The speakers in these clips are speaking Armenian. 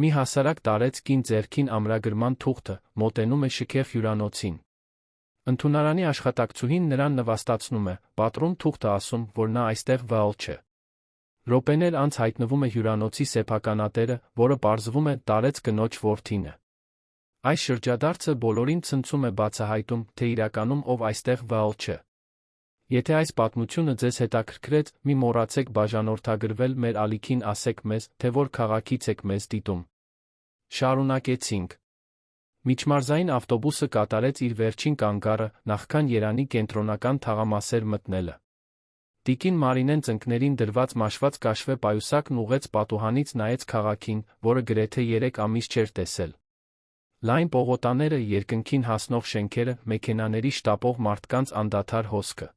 Մի հասարակ տարեց կին ձեռքին ամրագրման թուղթը, մոտենում է շքեղ հյուրանոցին։ Ընդունարանի աշխատակցուհին նրան նվաստացնում է, պատռում թուղթը ասում, որ նա այստեղ վալ չէ։ Րոպեներ անց հայտնվում է հյուրանոցի սեփականատերը, որը պարզվում է տարեց կնոջ որդին է։ Այս շրջադարձը բոլորին ցնցում է բացահայտում, թե իրականում ով այստեղ վալ չէ։ Եթե այս պատմությունը ձեզ հետաքրքրեց, մի մոռացեք բաժանորդագրվել մեր ալիքին, ասեք մեզ, թե որ քաղաքից եք մեզ դիտում։ Շարունակեցինք։ Միջմարզային ավտոբուսը կատարեց իր վերջին կանգառը, նախքան Երանի կենտրոնական թաղամասեր մտնելը։ Տիկին Մարինեն ծնկներին դրված մաշված կաշվե պայուսակն ուղեց պատուհանից նայեց քաղաքին, որը գրեթե 3 ամիս չէր տեսել։ Լայն պողոտաները, երկնքին հասնող շենքերը, մեքենաների շտապող մարդկանց անդադար հոսքը։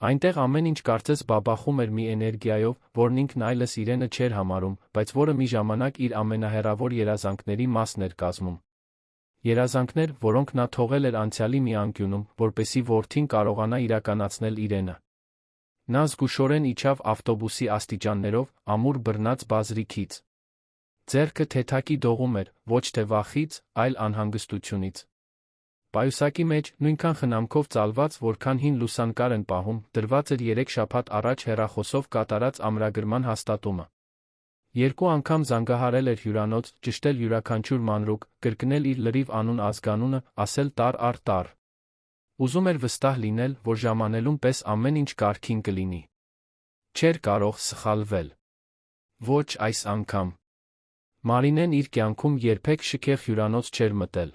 Այնտեղ ամեն ինչ կարծես բաբախում էր մի էներգիայով, որն ինքն այլս իրենը չէր համարում, բայց որը մի ժամանակ իր ամենահեռավոր երազանքների մասն էր կազմում։ Երազանքներ, որոնք նա թողել էր անցյալի մի անկյունում, որպեսզի որդին կարողանա իրականացնել իրենը։ Նա զգուշորեն իջավ ավտոբուսի աստիճաններով, ամուր բռնած բազրիքից։ Ձեռքը թեթակի դողում էր, ոչ թե վախից, այլ անհանգստությունից։ Պայուսակի մեջ, նույնքան խնամքով ծալված, որքան հին լուսանկար են պահում, դրված էր 3 շաբաթ առաջ հեռախոսով կատարած ամրագրման հաստատումը։ 2 անգամ զանգահարել էր հյուրանոց, ճշտել յուրաքանչյուր մանրուք, կրկնել իր լրիվ անուն ազգանունը, ասել տար առ տար։ Ուզում էր վստահ լինել, որ ժամանելուն պես ամեն ինչ կարգին կլինի։ Չէր կարող սխալվել։ Ոչ այս անգամ։ Մարինեն իր կյանքում երբեք շքեղ հյուրանոց չէր մտել։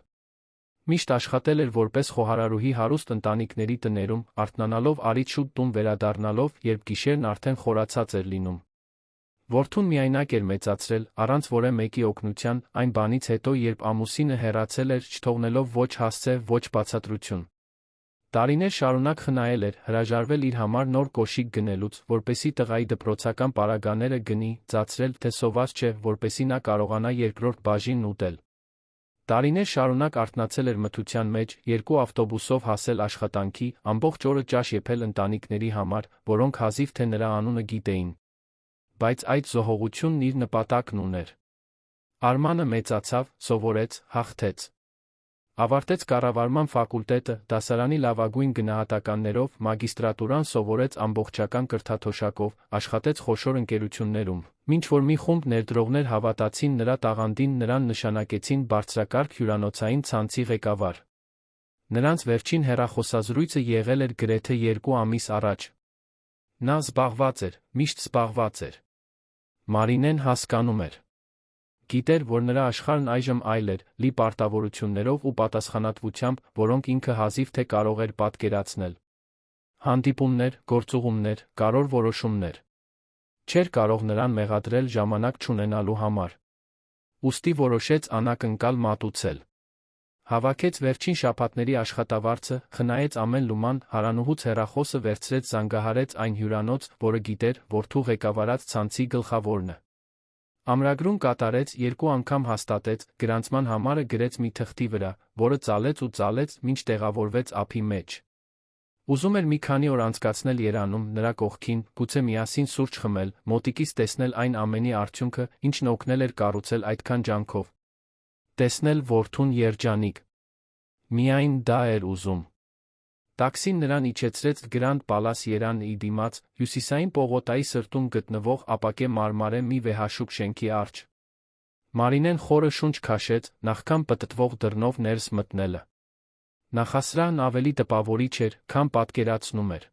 Միշտ աշխատել էր որպես խոհարարուհի հարուստ ընտանիքների տներում, արթնանալով արից շուտ տուն վերադառնալով, երբ գիշերն արդեն խորացած էր լինում։ Որդուն միայնակ էր մեծացրել, առանց որևէ մեկի օգնության, այն բանից հետո, երբ ամուսինը հեռացել էր, չթողնելով ոչ հասցե, ոչ բացատրություն։ Տարիներ շարունակ խնայել էր, հրաժարվել իր համար նոր կոշիկ գնելուց, որպեսզի տղայի դպրոցական պարագաները գնի, ծածրել, թե սոված չէ, որպեսզի նա կարողանա երկրորդ բաժինն ուտել։ Տարիներ շարունակ արթնացել էր մթության մեջ, 2 ավտոբուսով հասել աշխատանքի, ամբողջ օրը ճաշ եփել ընտանիքների համար, որոնք հազիվ թե նրա անունը գիտեին։ Բայց այդ զոհողությունն իր նպատակն ուներ։ Արմանը մեծացավ, սովորեց, հաղթեց։ Ավարտեց կառավարման ֆակուլտետը, դասարանի լավագույն գնահատականներով, մագիստրատուրան սովորեց ամբողջական կրթաթոշակով, աշխատեց խոշոր ընկերություններում, մինչ որ մի խումբ ներդրողներ հավատացին նրա տաղանդին, նրան նշանակեցին բարձրակարգ հյուրանոցային ցանցի ղեկավար։ Նրանց վերջին հեռախոսազրույցը եղել էր գրեթե 2 ամիս առաջ։ Նա զբաղված էր, միշտ զբաղված էր։ Մարինեն հասկանում էր։ Գիտեր, որ նրա աշխարհն այժմ այլ էր, լի պարտավորություններով ու պատասխանատվությամբ, որոնք ինքը հազիվ թե կարող էր պատկերացնել։ Հանդիպումներ, գործուղումներ, կարևոր որոշումներ։ Չէր կարող նրան մեղադրել ժամանակ չունենալու համար։ Ուստի որոշեց անակնկալ մատուցել։ Հավաքեց վերջին շաբաթների աշխատավարձը, խնայեց ամեն լուման, հարանուհուց հեռախոսը վերցրեց, զանգահարեց այն հյուրանոց, որը գիտեր, որդու ղեկավարած ցանցի գլխավորն է։ Ամրագրում կատարեց, 2 անգամ հաստատեց, գրանցման համարը գրեց մի թղթի վրա, որը ծալեց ու ծալեց, մինչ տեղավորվեց ափի մեջ։ Ուզում էր մի քանի օր անցկացնել Երանում, նրա կողքին, գուցե միասին սուրճ խմել, մոտիկից տեսնել այն ամենի արդյունքը, ինչն օգնել էր կառուցել այդքան ջանքով։ Տեսնել որդուն երջանիկ։ Միայն դա էր ուզում։ Տաքսին նրան իջեցրեց Գրանդ Պալաս Երանի դիմաց, հյուսիսային պողոտայի սրտում գտնվող ապակե մարմարե մի վեհաշուք շենքի առջ։ Մարինեն խորը շունչ քաշեց, նախքան պտտվող դռնով ներս մտնելը։ Նախասրահն ավելի տպավորիչ էր, քան պատկերացնում էր։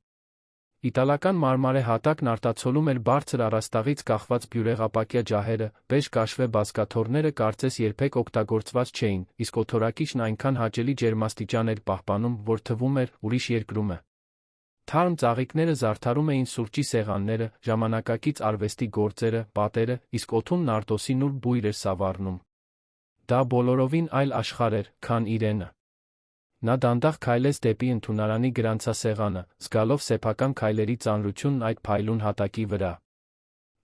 Իտալական մարմարե հատակն արտացոլում էր բարձր առաստաղից կախված բյուրեղապակյա ջահերը, բեժ կաշվե բազկաթոռները կարծես երբեք օգտագործված չէին, իսկ օդորակիչն այնքան հաճելի ջերմաստիճան էր պահպանում, որ թվում էր ուրիշ երկրում է։ Թարմ ծաղիկները զարդարում էին սուրճի սեղանները, ժամանակակից արվեստի գործերը, պատերը, իսկ օդում նարտոսի նուրբ բույր էր սավառնում։ Դա բոլորովին այլ աշխարհ էր, քան իրենը։ Նա դանդաղ քայլեց դեպի ընդունարանի գրանցասեղանը, զգալով սեփական քայլերի ծանրությունն այդ փայլուն հատակի վրա։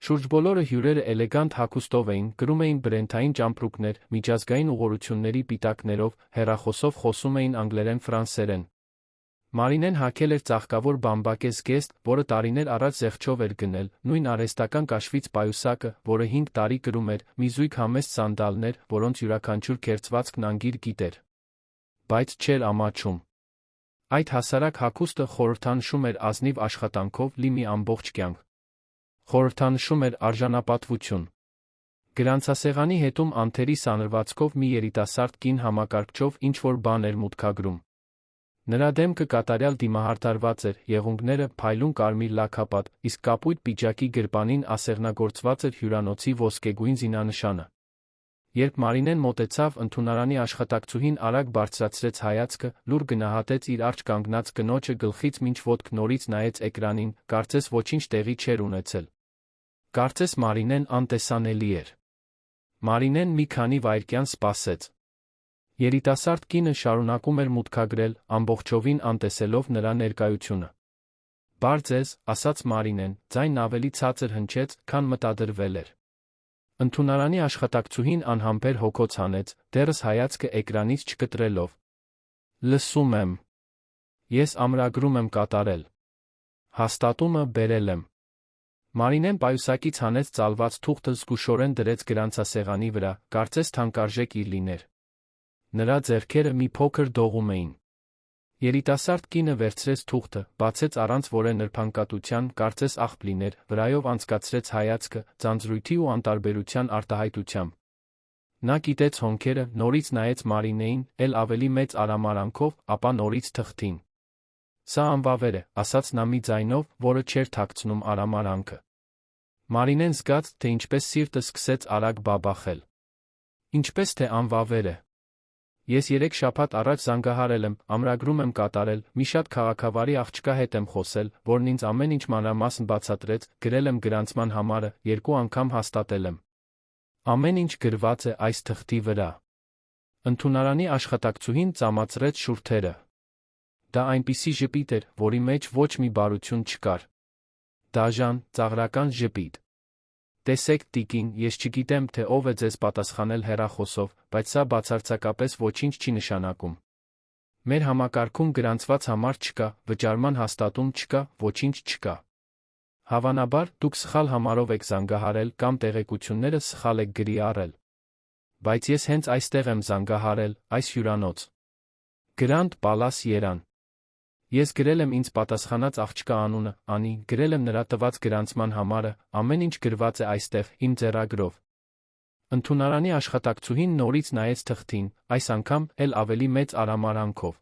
Շուրջբոլորը հյուրերը էլեգանտ հագուստով էին, կրում էին բրենդային ճամպրուկներ, միջազգային ուղղությունների պիտակներով, հեռախոսով խոսում էին անգլերեն-ֆրանսերեն։ Մարինեն հագել էր ծաղկավոր բամբակե զգեստ, որը տարիներ առաջ զեղչով էր գնել, նույն արհեստական կաշվից պայուսակը, որը 5 տարի կրում էր, մի զույգ համեստ սանդալներ, որոնց յուրաքանչյուր քերծվածքն անգիր գիտեր, բայց չէր ամաչում։ Այդ հասարակ հագուստը խորհրդանշում էր ազնիվ աշխատանքով լի մի ամբողջ կյանք։ Խորհրդանշում էր արժանապատվություն։ Գրանցասեղանի հետում անթերի սանրվածքով մի երիտասարդ կին համակարգչով ինչ-որ բան էր մուտքագրում։ Նրա դեմքը կատարյալ դիմահարդարված էր, եղունգները փայլուն կարմիր լաքապատ, իսկ կապույտ պիջակի գրպանին ասեղնագործված էր հյուրանոցի ոսկեգույն զինանշանը։ Երբ Մարինեն մոտեցավ, ընդունարանի աշխատակցուհին արագ բարձրացրեց հայացքը, լուր գնահատեց իր առջ կանգնած կնոջը գլխից մինչ ոտք նորից նայեց էկրանին, կարծես ոչինչ տեղի չէր ունեցել։ Կարծես Մարինեն անտեսանելի էր։ Մարինեն մի քանի վայրկյան սպասեց։ Երիտասարդ կինը շարունակում էր մուտքագրել, ամբողջովին անտեսելով նրա ներկայությունը։ «Բար ձեզ», ասաց Մարինեն, ձայնն ավելի ցածր հնչեց, քան մտադրվել էր։ Ընդունարանի աշխատակցուհին անհամբեր հոգոց հանեց, դեռս հայացքը էկրանից չկտրելով։ «Լսում եմ։ Ես ամրագրում եմ կատարել։ Հաստատումը բերել եմ»։ Մարինեն պայուսակից հանեց ծալված թուղթը զգուշորեն դրեց գրանցասեղանի վրա, կարծես թանկարժեք իր լիներ։ Նրա ձեռքերը մի փոքր դողում էին։ Երիտասարդ կինը վերցրեց թուղթը, բացեց առանց որե նրբանկատության, կարծես աղբ լիներ, վրայով անցկացրեց հայացքը, ձանձրույթի ու անտարբերության արտահայտությամբ։ Նա կիտեց հոնքերը, նորից նայեց Մարինեին, էլ ավելի մեծ արամարանքով, ապա նորից թղթին։ «Սա անվավեր է», ասաց նա մի ձայնով, որը չէր թաքցնում արամարանքը։ Մարինեն զգաց, թե ինչպես սիրտը սկսեց արագ բաբախել։ «Ինչպես թե անվավեր է։ Ես 3 շաբաթ առաջ զանգահարել եմ, ամրագրում եմ կատարել, մի շատ քաղաքավարի աղջկա հետ եմ խոսել, որն ինձ ամեն ինչ մանրամասն բացատրեց, գրել եմ գրանցման համարը, 2 անգամ հաստատել եմ։ Ամեն ինչ գրված է այս թղթի վրա»։ Ընդունարանի աշխատակցուհին ծամացրեց շուրթերը։ Դա այնպիսի ժպիտ էր, որի մեջ ոչ մի բարություն չկար։ Դաժան, ծաղրական ժպիտ։ «Տեսեք, տիկին, ես չգիտեմ, թե ով է ձեզ պատասխանել հեռախոսով, բայց սա բացարձակապես ոչինչ չի նշանակում։ Մեր համակարգում գրանցված համար չկա, վճարման հաստատում չկա, ոչինչ չկա։ Հավանաբար, դուք սխալ համարով եք զանգահարել կամ տեղեկությունները սխալ եք գրի առել։ Բայց ես հենց այստեղ եմ զանգահարել, այս հյուրանոց։ Գրանդ Պալաս Երան։ Ես գրել եմ ինձ պատասխանած աղջկա անունը, Անի, գրել եմ նրա տված գրանցման համարը, ամեն ինչ գրված է այստեղ, իմ ձեռագրով։ Ընդունարանի աշխատակցուհին նորից նայեց թղթին, այս անգամ էլ ավելի մեծ արամարանքով։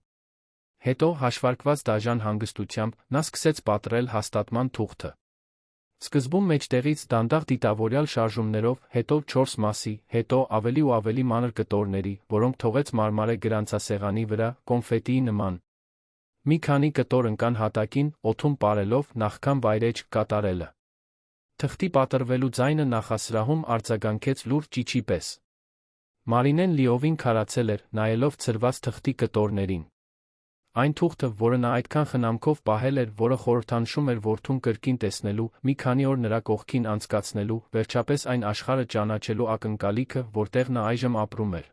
Հետո, հաշվարկված դաժան հանգստությամբ, նա սկսեց պատռել հաստատման թուղթը։ Սկզբում մեջտեղից դանդաղ դիտավորյալ շարժումներով, հետո 4 մասի, հետո ավելի ու ավելի մանր կտորների, որոնք թողեց մարմարե գրանցասեղանի վրա, կոնֆետիի նման։ Մի քանի կտոր ընկան հատակին, օդում պարելով, նախքան վայրէջք կատարելը։ Թղթի պատռվելու ձայնը նախասրահում արձագանքեց լուր ճիչի պես։ Մարինեն լիովին քարացել էր, նայելով ցրված թղթի կտորներին։ Այն թուղթը, որը նա այդքան խնամքով պահել էր, որը խորհրդանշում էր որդուն կրկին տեսնելու, մի քանի օր նրա կողքին անցկացնելու, վերջապես այն աշխարհը ճանաչելու ակնկալիքը, որտեղ նա այժմ ապրում էր։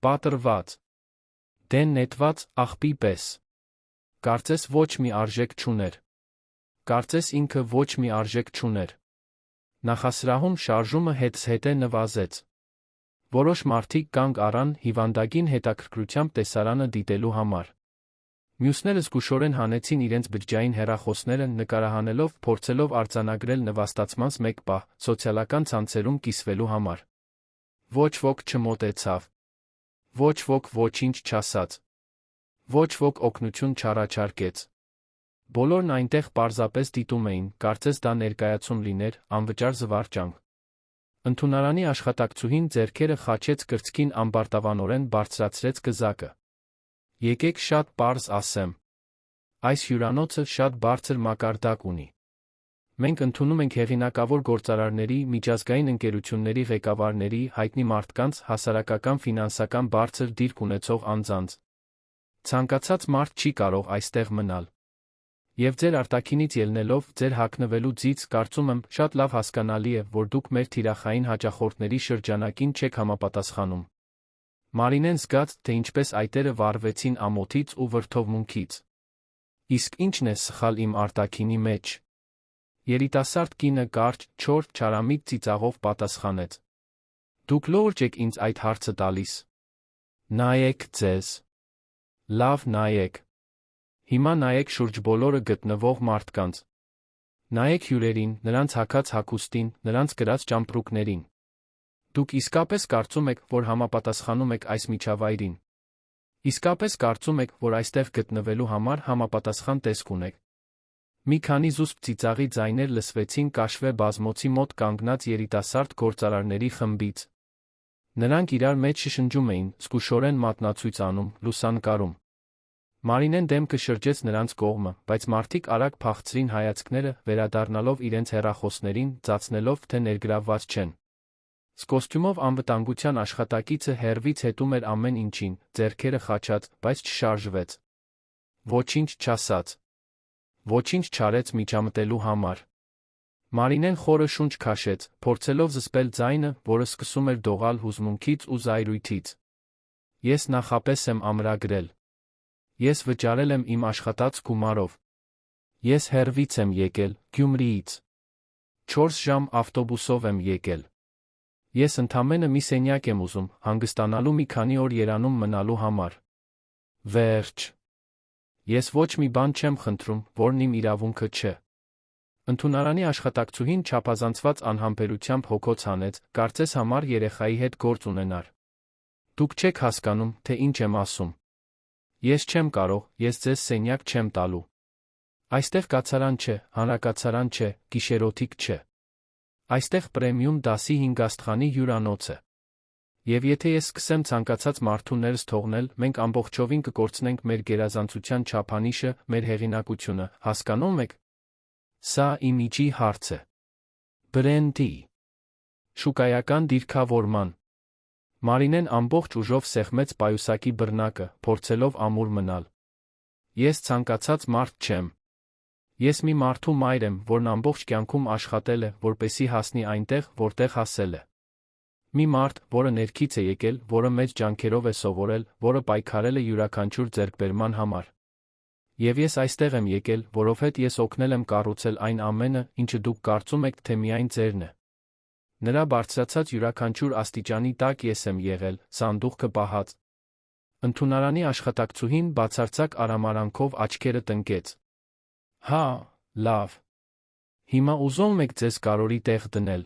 Պատռված, դեն նետված, աղբի պես։ Կարծես ոչ մի արժեք չուներ։ Կարծես ինքը ոչ մի արժեք չուներ։ Նախասրահում շարժումը հետզհետե նվազեց։ Որոշ մարդիկ կանգ առան հիվանդագին հետաքրքրությամբ տեսարանը դիտելու համար։ Մյուսները զգուշորեն հանեցին իրենց բջջային հեռախոսները, նկարահանելով, փորձելով արձանագրել նվաստացմանց մեկ պահ, սոցիալական ցանցերում կիսվելու համար։ Ոչ ոք չմոտեցավ։ Ոչ ոք ոչինչ չասաց։ Ոչ ոք օգնություն չառաջարկեց։ Բոլորն այնտեղ պարզապես դիտում էին, կարծես դա ներկայացում լիներ, անվճար զվարճանք։ Ընդունարանի աշխատակցուհին ձեռքերը խաչեց կրծքին, ամբարտավանորեն բարձրացրեց կզակը։ Եկեք շատ պարզ ասեմ։ Այս հյուրանոցը շատ բարձր մակարդակ ունի։ Մենք ընդունում ենք հեղինակավոր գործարարների, միջազգային ընկերությունների ղեկավարների, հայտնի մարդկանց, հասարակական ֆինանսական բարձր դիրք ունեցող անձանց։ Ցանկացած մարդ չի կարող այստեղ մնալ։ Եվ ձեր արտաքինից ելնելով, ձեր հագնվելու ձից, կարծում եմ, շատ լավ հասկանալի է, որ դուք մեր թիրախային հաճախորդների շրջանակին չեք համապատասխանում։ Մարինեն զգաց, թե ինչպես այտերը վառվեցին ամոթից ու վրդովմունքից։ Իսկ ինչն է սխալ իմ արտաքինի մեջ։ Երիտասարդ կինը կարճ, չոր, չարամիտ ծիծաղով պատասխանեց. Դուք լուրջ եք ինձ այդ հարցը տալիս։ Նայեք ձեզ։ Լավ նայեք։ Հիմա նայեք շուրջ բոլորը գտնվող մարդկանց։ Նայեք հյուրերին, նրանց հագած հագուստին, նրանց կրած ճամպրուկներին։ Դուք իսկապես կարծում եք, որ համապատասխանում եք այս միջավայրին։ Իսկապես կարծում եք, որ այստեղ գտնվելու համար համապատասխան տեսք ունեք։ Մի քանի զուսպ ծիծաղի ձայներ լսվեցին կաշվե բազմոցի մոտ կանգնած երիտասարդ գործարարների խմբից։ Նրանք իրար մեջ շշնջում էին, զգուշորեն մատնացույց անում, լուսանկարում։ Մարինեն դեմքը շրջեց նրանց կողմը, բայց մարդիկ արագ փախցրին հայացքները, վերադառնալով իրենց հեռախոսներին, ծածնելով, թե ներգրավված չեն։ Կոստյումով անվտանգության աշխատակիցը հեռվից հետում էր ամեն ինչին, ձեռքերը խաչած, բայց չշարժվեց։ Ոչինչ չասաց։ Ոչինչ չարեց միջամտելու համար։ Մարինեն խորը շունչ քաշեց, փորձելով զսպել ձայնը, որը սկսում էր դողալ հուզմունքից ու զայրույթից։ Ես նախապես եմ ամրագրել։ Ես վճարել եմ իմ աշխատած գումարով։ Ես հեռվից եմ եկել, Գյումրիից։ 4 ժամ ավտոբուսով եմ եկել։ Ես ընդամենը մի սենյակ եմ ուզում, հանգստանալու մի քանի օր երանում մնալու համար։ Վերջ։ Ես ոչ մի բան չեմ խնդրում, որն իմ իրավունքը չէ։ Ընդունարանի աշխատակցուհին չափազանցված անհամբերությամբ հոգոց հանեց, կարծես համար երեխայի հետ գործ ունենար։ Դուք չեք հասկանում, թե ինչ եմ ասում։ Ես չեմ կարող, ես ձեզ սենյակ չեմ տալու։ Այստեղ կացարան չէ, հանրակացարան չէ, գիշերօթիկ չէ։ Այստեղ պրեմիում դասի 5 աստղանի հյուրանոց է։ Եվ եթե ես սկսեմ ցանկացած մարդու ներս թողնել, մենք ամբողջովին կկորցնենք մեր գերազանցության չափանիշը, մեր հեղինակությունը, հասկանում եք։ Սա իմիջի հարց է։ Բրենդի։ Շուկայական դիրքավորման։ Մարինեն ամբողջ ուժով սեղմեց պայուսակի բռնակը, փորձելով ամուր մնալ։ Ես ցանկացած մարդ չեմ։ Ես մի մարդու մայր եմ, որն ամբողջ կյանքում աշխատել է, որպեսզի հասնի այնտեղ, որտեղ հասել է։ Մի մարդ, որը ներքից է եկել, որը մեծ ջանքերով է սովորել, որը պայքարել է յուրաքանչյուր ձեռքբերման համար։ Եվ ես այստեղ եմ եկել, որովհետև ես օգնել եմ կառուցել այն ամենը, ինչը դուք կարծում եք, թե միայն ձերն է։ Նրա բարձրացած յուրաքանչյուր աստիճանի տակ ես եմ եղել, սանդուղքը պահած։ Ընդունարանի աշխատակցուհին բացարձակ արամարանքով աչքերը տնկեց։ Հա, լավ։ Հիմա ուզում եք ձեզ կարորի տեղ դնել։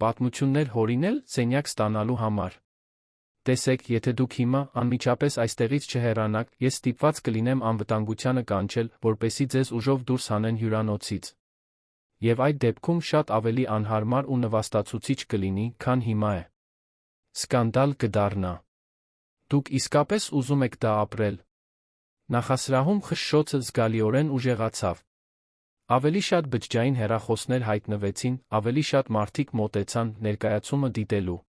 Պատմություններ հորինել սենյակ ստանալու համար։ Տեսեք, եթե դուք հիմա անմիջապես այստեղից չհեռանաք, ես ստիպված կլինեմ անվտանգությանը կանչել, որպեսզի ձեզ ուժով դուրս հանեն հյուրանոցից։ Եվ այդ դեպքում շատ ավելի անհարմար ու նվաստացուցիչ կլինի, քան հիմա է։ Սկանդալ կդառնա։ Դուք իսկապես ուզում եք դա ապրել։ Նախասրահում խշշոցը զգալիորեն ուժեղացավ։ Ավելի շատ բջջային հեռախոսներ հայտնվեցին, ավելի շատ մարդիկ մոտեցան ներկայացումը դիտելու։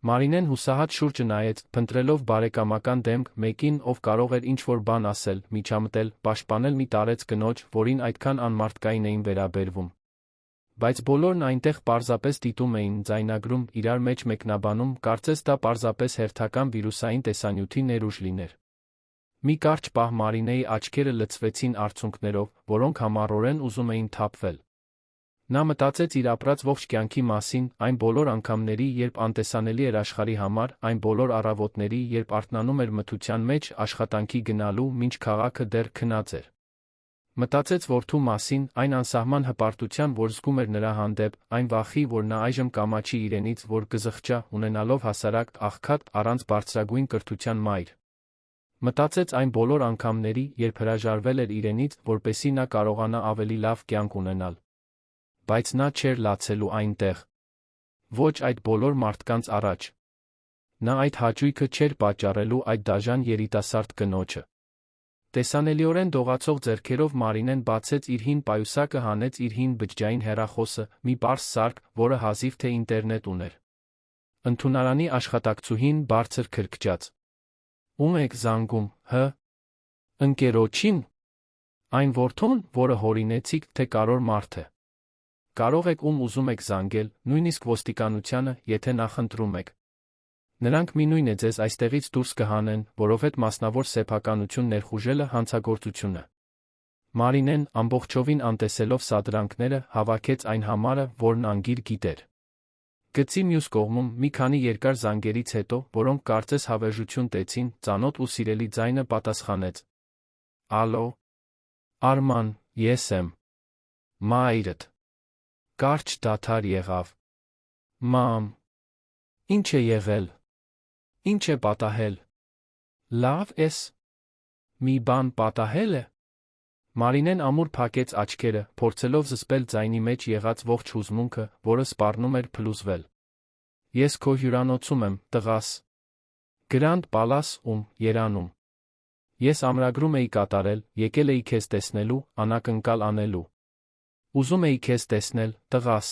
Մարինեն հուսահատ շուրջը նայեց, փնտրելով բարեկամական դեմք, մեկին, ով կարող էր ինչ-որ բան ասել, միջամտել, պաշտպանել մի տարեց կնոջ, որին այդքան անմարդկային էին վերաբերվում։ Բայց բոլորն այնտեղ պարզապես դիտում էին, ձայնագրում, իրար մեջ մեկնաբանում, կարծես դա պարզապես հերթական վիրուսային տեսանյութի ներուժ լիներ։ Մի կարճ պահ Մարինեի աչքերը լցվեցին արցունքներով, որոնք համառորեն ուզում էին թափվել։ Նա մտածեց իր ապրած ողջ կյանքի մասին, այն բոլոր անգամների, երբ անտեսանելի էր աշխարհի համար, այն բոլոր առավոտների, երբ արթնանում էր մթության մեջ, աշխատանքի գնալու, մինչ քաղաքը դեռ քնած էր։ Մտածեց որդու մասին, այն անսահման հպարտության, որ զգում էր նրա հանդեպ, այն վախի, որ նա այժմ կամաչի իրենից, որ կզղջա, ունենալով հասարակ, աղքատ, առանց բարձրագույն կրթության մայր։ Մտածեց այն բոլոր անգամների, երբ հրաժարվել էր իրենից, որպեսզի նա կարողանա ավելի լավ կյանք ունենալ։ Բայց նա չէր լացելու այնտեղ։ Ոչ այդ բոլոր մարդկանց առաջ։ Նա այդ հաճույքը չէր պատճառելու այդ դաժան երիտասարդ կնոջը։ Տեսանելիորեն դողացող ձեռքերով Մարինեն բացեց իր հին պայուսակը, հանեց իր հին բջջային հեռախոսը, մի պարզ սարք, որը հազիվ թե ինտերնետ ուներ։ Ընդունարանի աշխատակցուհին բարձր քրքջաց։ Ում եք զանգում, հը։ Ընկերոջին։ Այն որդուն, որը հորինեցիք, թե կարոր մարդ է։ Կարող եք ում ուզում եք զանգել, նույնիսկ ոստիկանությանը, եթե նախընտրում եք։ Նրանք մինույն է ձեզ այստեղից դուրս կհանեն, որովհետև մասնավոր սեփականություն ներխուժելը հանցագործություն է։ Մարինեն, ամբողջովին անտեսելով սադրանքները, հավաքեց այն համարը, որն անգիր գիտեր։ Գծի մյուս կողմում, մի քանի երկար զանգերից հետո, որոնք կարծես հավերժություն տեցին, ծանոթ ու սիրելի ձայնը պատասխանեց. «Ալո, Արման, ես եմ։ Մայրդ»։ Կարճ դադար եղավ։ «Մամ, ինչ է եղել։ Ինչ է պատահել։ Լավ ես։ Մի բան պատահել է»։ Մարինեն ամուր փակեց աչքերը, փորձելով զսպել ձայնի մեջ եղած ողջ հուզմունքը, որը սպառնում էր փլուզվել։ «Ես քո հյուրանոցում եմ, տղաս։ Գրանդ Պալաս-ում, Երանում։ Ես ամրագրում էի կատարել, եկել էի քեզ տեսնելու, անակնկալ անելու։ Ուզում էի քեզ տեսնել, տղաս»։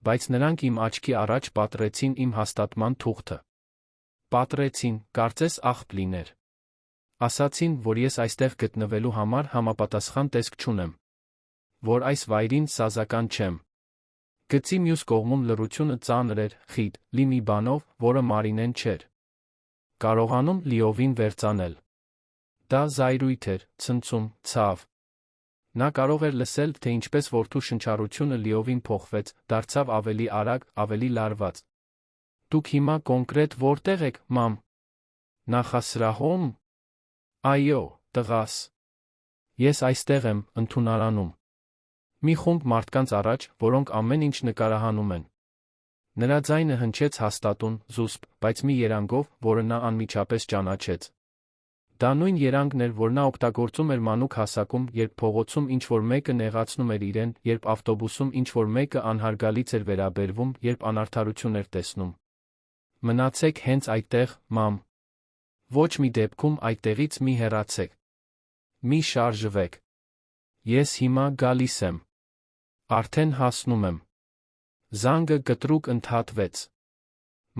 Բայց նրանք իմ աչքի առաջ պատռեցին իմ հաստատման թուղթը։ Պատռեցին, կարծես աղբ լիներ։ Ասացին, որ ես այստեղ գտնվելու համար համապատասխան տեսք չունեմ։ Որ այս վայրին սազական չեմ։ Գծի մյուս կողմում լռությունը ծանր էր, խիտ, լի մի բանով, որը Մարինեն չէր կարողանում լիովին վերծանել։ Դա զայրույթ էր, ցնցում, ցավ։ Նա կարող էր լսել, թե ինչպես որդու շնչառությունը լիովին փոխվեց, դարձավ ավելի արագ, ավելի լարված։ «Դուք հիմա կոնկրետ որտեղ եք, մամ։ Նախասրահում»։ «Այո, տղաս։ Ես այստեղ եմ, ընդունարանում։ Մի խումբ մարդկանց առաջ, որոնք ամեն ինչ նկարահանում են»։ Նրա ձայնը հնչեց հաստատուն, զուսպ, բայց մի երանգով, որը նա անմիջապես ճանաչեց։ Դա նույն երանգն էր, որ նա օգտագործում էր մանուկ հասակում, երբ փողոցում ինչ-որ մեկը նեղացնում էր իրեն, երբ ավտոբուսում ինչ-որ մեկը անհարգալից էր վերաբերվում, երբ անարդարություն էր տեսնում։ «Մնացեք հենց այդտեղ, մամ։ Ոչ մի դեպքում այդտեղից մի հեռացեք։ Մի շարժվեք։ Ես հիմա գալիս եմ։ Արդեն հասնում եմ»։ Զանգը կտրուկ ընդհատվեց։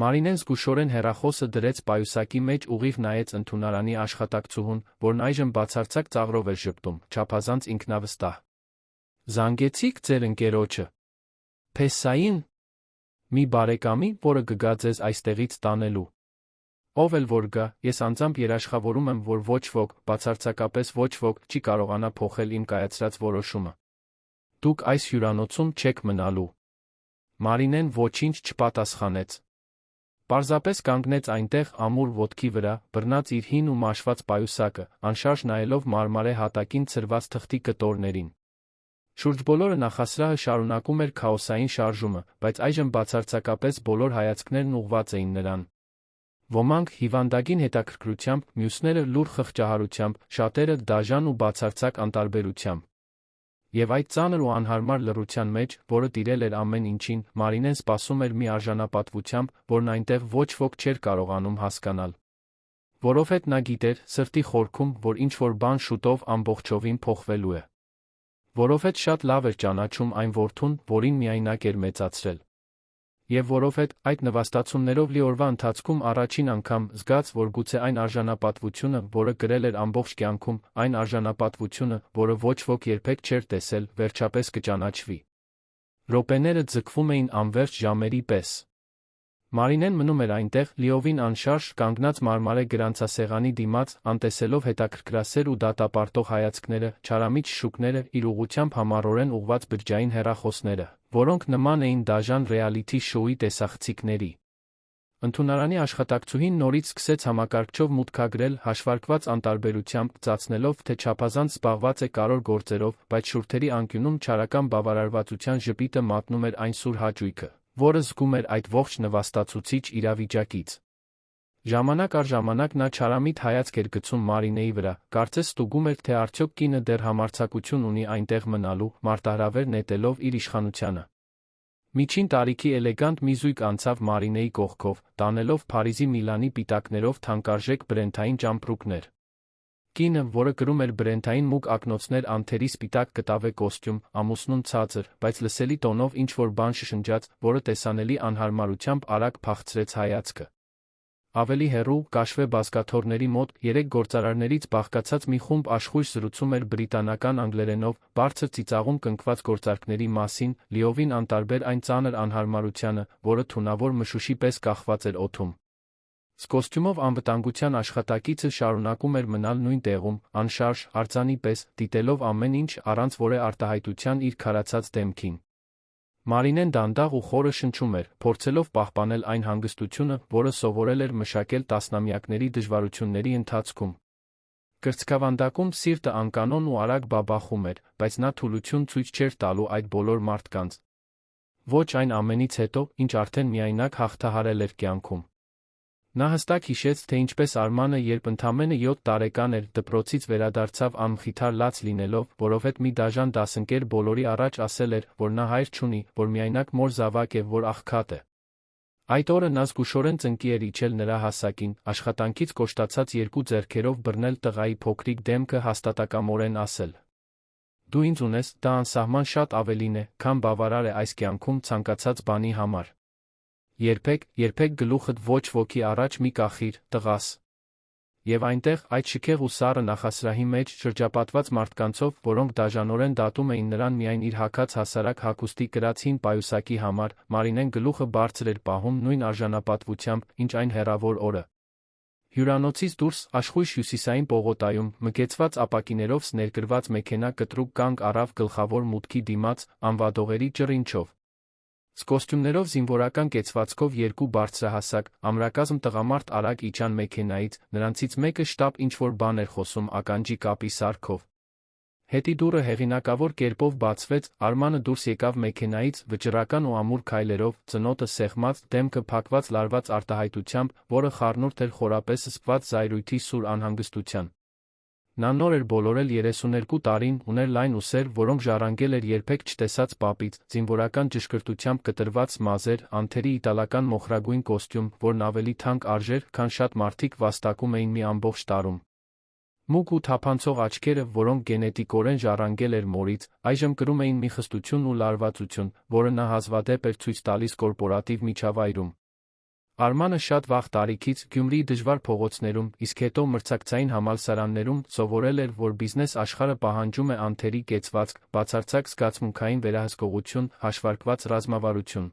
Մարինեն զգուշորեն հեռախոսը դրեց պայուսակի մեջ, ուղիղ նայեց ընդունարանի աշխատակցուհուն, որն այժմ բացարձակ ծաղրով էր ժպտում, չափազանց ինքնավստահ։ «Զանգեցի՞ք ձեր ընկերոջը։ Փեսային։ Մի բարեկամի, որը կգա ձեզ այստեղից տանելու։ Ով էլ որ գա, ես անձամբ երաշխավորում եմ, որ ոչ ոք, բացարձակապես ոչ ոք, չի կարողանա փոխել իմ կայացրած որոշումը։ Դուք այս հյուրանոցում չեք մնալու»։ Մարինեն ոչինչ չպատասխանեց։ Պարզապես կանգնեց այնտեղ, ամուր ոտքի վրա, բռնած իր հին ու մաշված պայուսակը, անշարժ նայելով մարմարե հատակին ցրված թղթի կտորներին։ Շուրջբոլորը նախասրահը շարունակում էր քաոսային շարժումը, բայց այժմ բացարձակապես բոլոր հայացքներն ուղղված էին նրան։ Ոմանք հիվանդագին հետաքրքրությամբ, մյուսները լուռ խղճահարությամբ, շատերը դաժան ու բացարձակ անտարբերությամբ։ Եվ այդ ծանր ու անհարմար լռության մեջ, որը տիրել էր ամեն ինչին, Մարինեն սպասում էր մի արժանապատվությամբ, որն այնտեղ ոչ ոք չէր կարողանում հասկանալ։ Որովհետև նա գիտեր, սրտի խորքում, որ ինչ-որ բան շուտով ամբողջովին փոխվելու է։ Որովհետև շատ լավ էր ճանաչում այն որդուն, որին միայնակ էր մեծացրել։ Եվ որովհետև այդ նվաստացումներով լի օրվա ընթացքում առաջին անգամ զգաց, որ գուցե այն արժանապատվությունը, որը կրել էր ամբողջ կյանքում, այն արժանապատվությունը, որը ոչ ոք երբեք չէր տեսել, վերջապես կճանաչվի։ Րոպեները ձգվում էին անվերջ ժամերի պես։ Մարինեն մնում էր այնտեղ, լիովին անշարժ, կանգնած մարմարե գրանցասեղանի դիմաց, անտեսելով հետաքրքրասեր ու դատապարտող հայացքները, չարամիջ շուկները, իր ուղղությամբ համառորեն ուղղված բջջային հեռախոսները, որոնք նման էին դաժան ռեալիթի շոուի տեսախցիկների։ Ընդունարանի աշխատակցուհին նորից սկսեց համակարգչով մուտքագրել, հաշվարկված անտարբերությամբ, ծածնելով, թե չափազանց զբաղված է կարևոր գործերով, բայց շուրթերի անկյունում չարական բավարարվածության ժպիտը մատնում էր այն սուր հաճույքը, որը զգում էր այդ ողջ նվաստացուցիչ իրավիճակից։ Ժամանակ առ ժամանակ նա չարամիտ հայացք էր գցում Մարինեի վրա, կարծես ստուգում էր, թե արդյոք կինը դեռ համարձակություն ունի այնտեղ մնալու, մարտահրավեր նետելով իր իշխանությանը։ Միջին տարիքի էլեգանտ մի զույգ անցավ Մարինեի կողքով, տանելով Փարիզի Միլանի պիտակներով թանկարժեք բրենդային ճամպրուկներ։ Կինը, որը կրում էր բրենդային մուգ ակնոցներ անթերի սպիտակ կտավե կոստյում, ամուսնուն ցածր, բայց լսելի տոնով ինչ-որ բան շշնջաց, որը տեսանելի անհարմարությամբ արագ փախցրեց հայացքը։ Ավելի հեռու, կաշվե բազկաթոռների մոտ, 3 գործարարներից բաղկացած մի խումբ աշխույժ զրուցում էր բրիտանական անգլերենով, բարձր ծիծաղում կնքված գործարքների մասին, լիովին անտարբեր այն ծանր անհարմարությանը, որը թունավոր մշուշի պես կախված էր օդում։ Սկոստյումով անվտանգության աշխատակիցը շարունակում էր մնալ նույն տեղում, անշարժ, արձանի պես, դիտելով ամեն ինչ առանց որևէ արտահայտության իր քարացած դեմքին։ Մարինեն դանդաղ ու խորը շնչում էր, փորձելով պահպանել այն հանգստությունը, որը սովորել էր մշակել տասնամյակների դժվարությունների ընթացքում։ Կրծքավանդակում սիրտը անկանոն ու արագ բաբախում էր, բայց նա թուլություն ցույց չէր տալու այդ բոլոր մարդկանց։ Ոչ այն ամենից հետո, ինչ արդեն միայնակ հաղթահարել էր կյանքում։ Նա հստակ հիշեց, թե ինչպես Արմանը, երբ ընդամենը 7 տարեկան էր, դպրոցից վերադարձավ անմխիթար լաց լինելով, որովհետև մի դաժան դասընկեր բոլորի առաջ ասել էր, որ նա հայր չունի, որ միայնակ մոր զավակ է, որ աղքատ է։ Այդ օրը նա զգուշորեն ծնկի էր իջել նրա հասակին, աշխատանքից կոշտացած երկու ձեռքերով բռնել տղայի փոքրիկ դեմքը, հաստատակամորեն ասել. «Դու ինձ ունես, դա անսահման շատ ավելին է, քան բավարար է այս կյանքում ցանկացած բանի համար։ Երբեք գլուխդ ոչ ոքի առաջ մի կախիր, տղաս»։ Եվ այնտեղ, այդ շքեղ ու սառը նախասրահի մեջ, շրջապատված մարդկանցով, որոնք դաժանորեն դատում էին նրան միայն իր հագած հասարակ հագուստի կրած հին պայուսակի համար, Մարինեն գլուխը բարձր էր պահում նույն արժանապատվությամբ, ինչ այն հեռավոր օրը։ Հյուրանոցից դուրս, աշխույժ հյուսիսային պողոտայում, մգեցված ապակիներով ներկրված մեքենա կտրուկ կանգ առավ գլխավոր մուտքի դիմաց, անվադողերի ճռինչով։ Սկոստյումներով զինվորական կեցվածքով երկու բարձրահասակ, ամրակազմ տղամարդ արագ իջան մեքենայից, նրանցից մեկը շտապ ինչ-որ բան էր խոսում ականջի կապի սարքով։ Հետի դուռը հեղինակավոր կերպով բացվեց, Արմանը դուրս եկավ մեքենայից, վճռական ու ամուր քայլերով, ծնոտը սեղմած, դեմքը փակված լարված արտահայտությամբ, որը խառնուրդ էր խորապես սպված զայրույթի սուր անհանգստության։ Նա նոր էր բոլորել 32 տարին, ուներ լայն ուսեր, որոնք ժառանգել էր երբեք չտեսած պապից, զինվորական ճշգրտությամբ կտրված մազեր, անթերի իտալական մոխրագույն կոստյում, որն ավելի թանկ արժեր, քան շատ մարդիկ վաստակում էին մի ամբողջ տարում։ Մուգ ու թափանցող աչքերը, որոնք գենետիկորեն ժառանգել էր մորից, այժմ կրում էին մի խստություն ու լարվածություն, որը նա հազվադեպ էր ցույց տալիս կորպորատիվ միջավայրում։ Արմանը շատ վաղ տարիքից Գյումրիի դժվար փողոցներում, իսկ հետո մրցակցային համալսարաններում սովորել էր, որ բիզնես աշխարհը պահանջում է անթերի կեցվածք, բացարձակ զգացմունքային վերահսկողություն, հաշվարկված ռազմավարություն։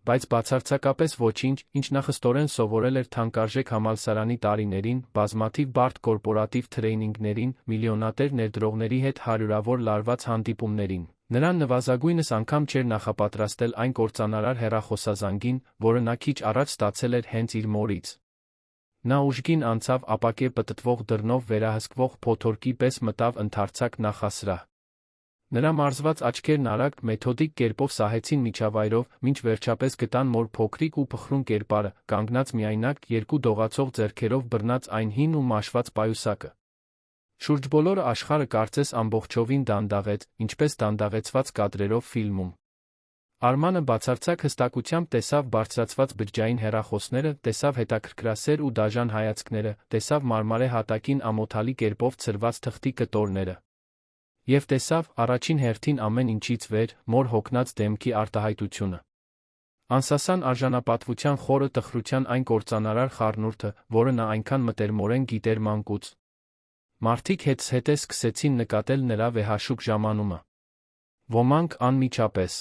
Բայց բացարձակապես ոչինչ, ինչ նա խստորեն սովորել էր թանկարժեք համալսարանի տարիներին, բազմաթիվ բարդ կորպորատիվ թրեյնինգներին, միլիոնատեր ներդրողների հետ հարյուրավոր լարված հանդիպումներին։ Նրան նվազագույնս անգամ չէր նախապատրաստել այն կործանարար հեռախոսազանգին, որը նա քիչ առաջ ստացել էր հենց իր մորից։ Նա ուժգին անցավ ապակե պտտվող դռնով վերահսկվող փոթորկի պես մտավ ընդարձակ նախասրահ։ Նրա մարզված աչքերն արագ, մեթոդիկ կերպով սահեցին միջավայրով, մինչ վերջապես գտան մոր փոքրիկ ու փխրուն կերպարը, կանգնած միայնակ, երկու դողացող ձեռքերով բռնած այն հին ու մաշված պայուսակը։ Շուրջբոլորը աշխարհը կարծես ամբողջովին դանդաղեց, ինչպես դանդաղեցված կադրերով ֆիլմում։ Արմանը բացարձակ հստակությամբ տեսավ բարձրացված բջջային հեռախոսները, տեսավ հետաքրքրասեր ու դաժան հայացքները, տեսավ մարմարե հատակին ամոթալի կերպով ցրված թղթի կտորները։ Եվ տեսավ, առաջին հերթին ամեն ինչից վեր, մոր հոգնած դեմքի արտահայտությունը։ Անսասան արժանապատվության խորը տխրության այն կործանարար խառնուրդը, որը նա այնքան մտերմորեն գիտեր մանկուց։ Մարդիկ հետզհետե սկսեցին նկատել նրա վեհաշուկ ժամանումը։ Ոմանք անմիջապես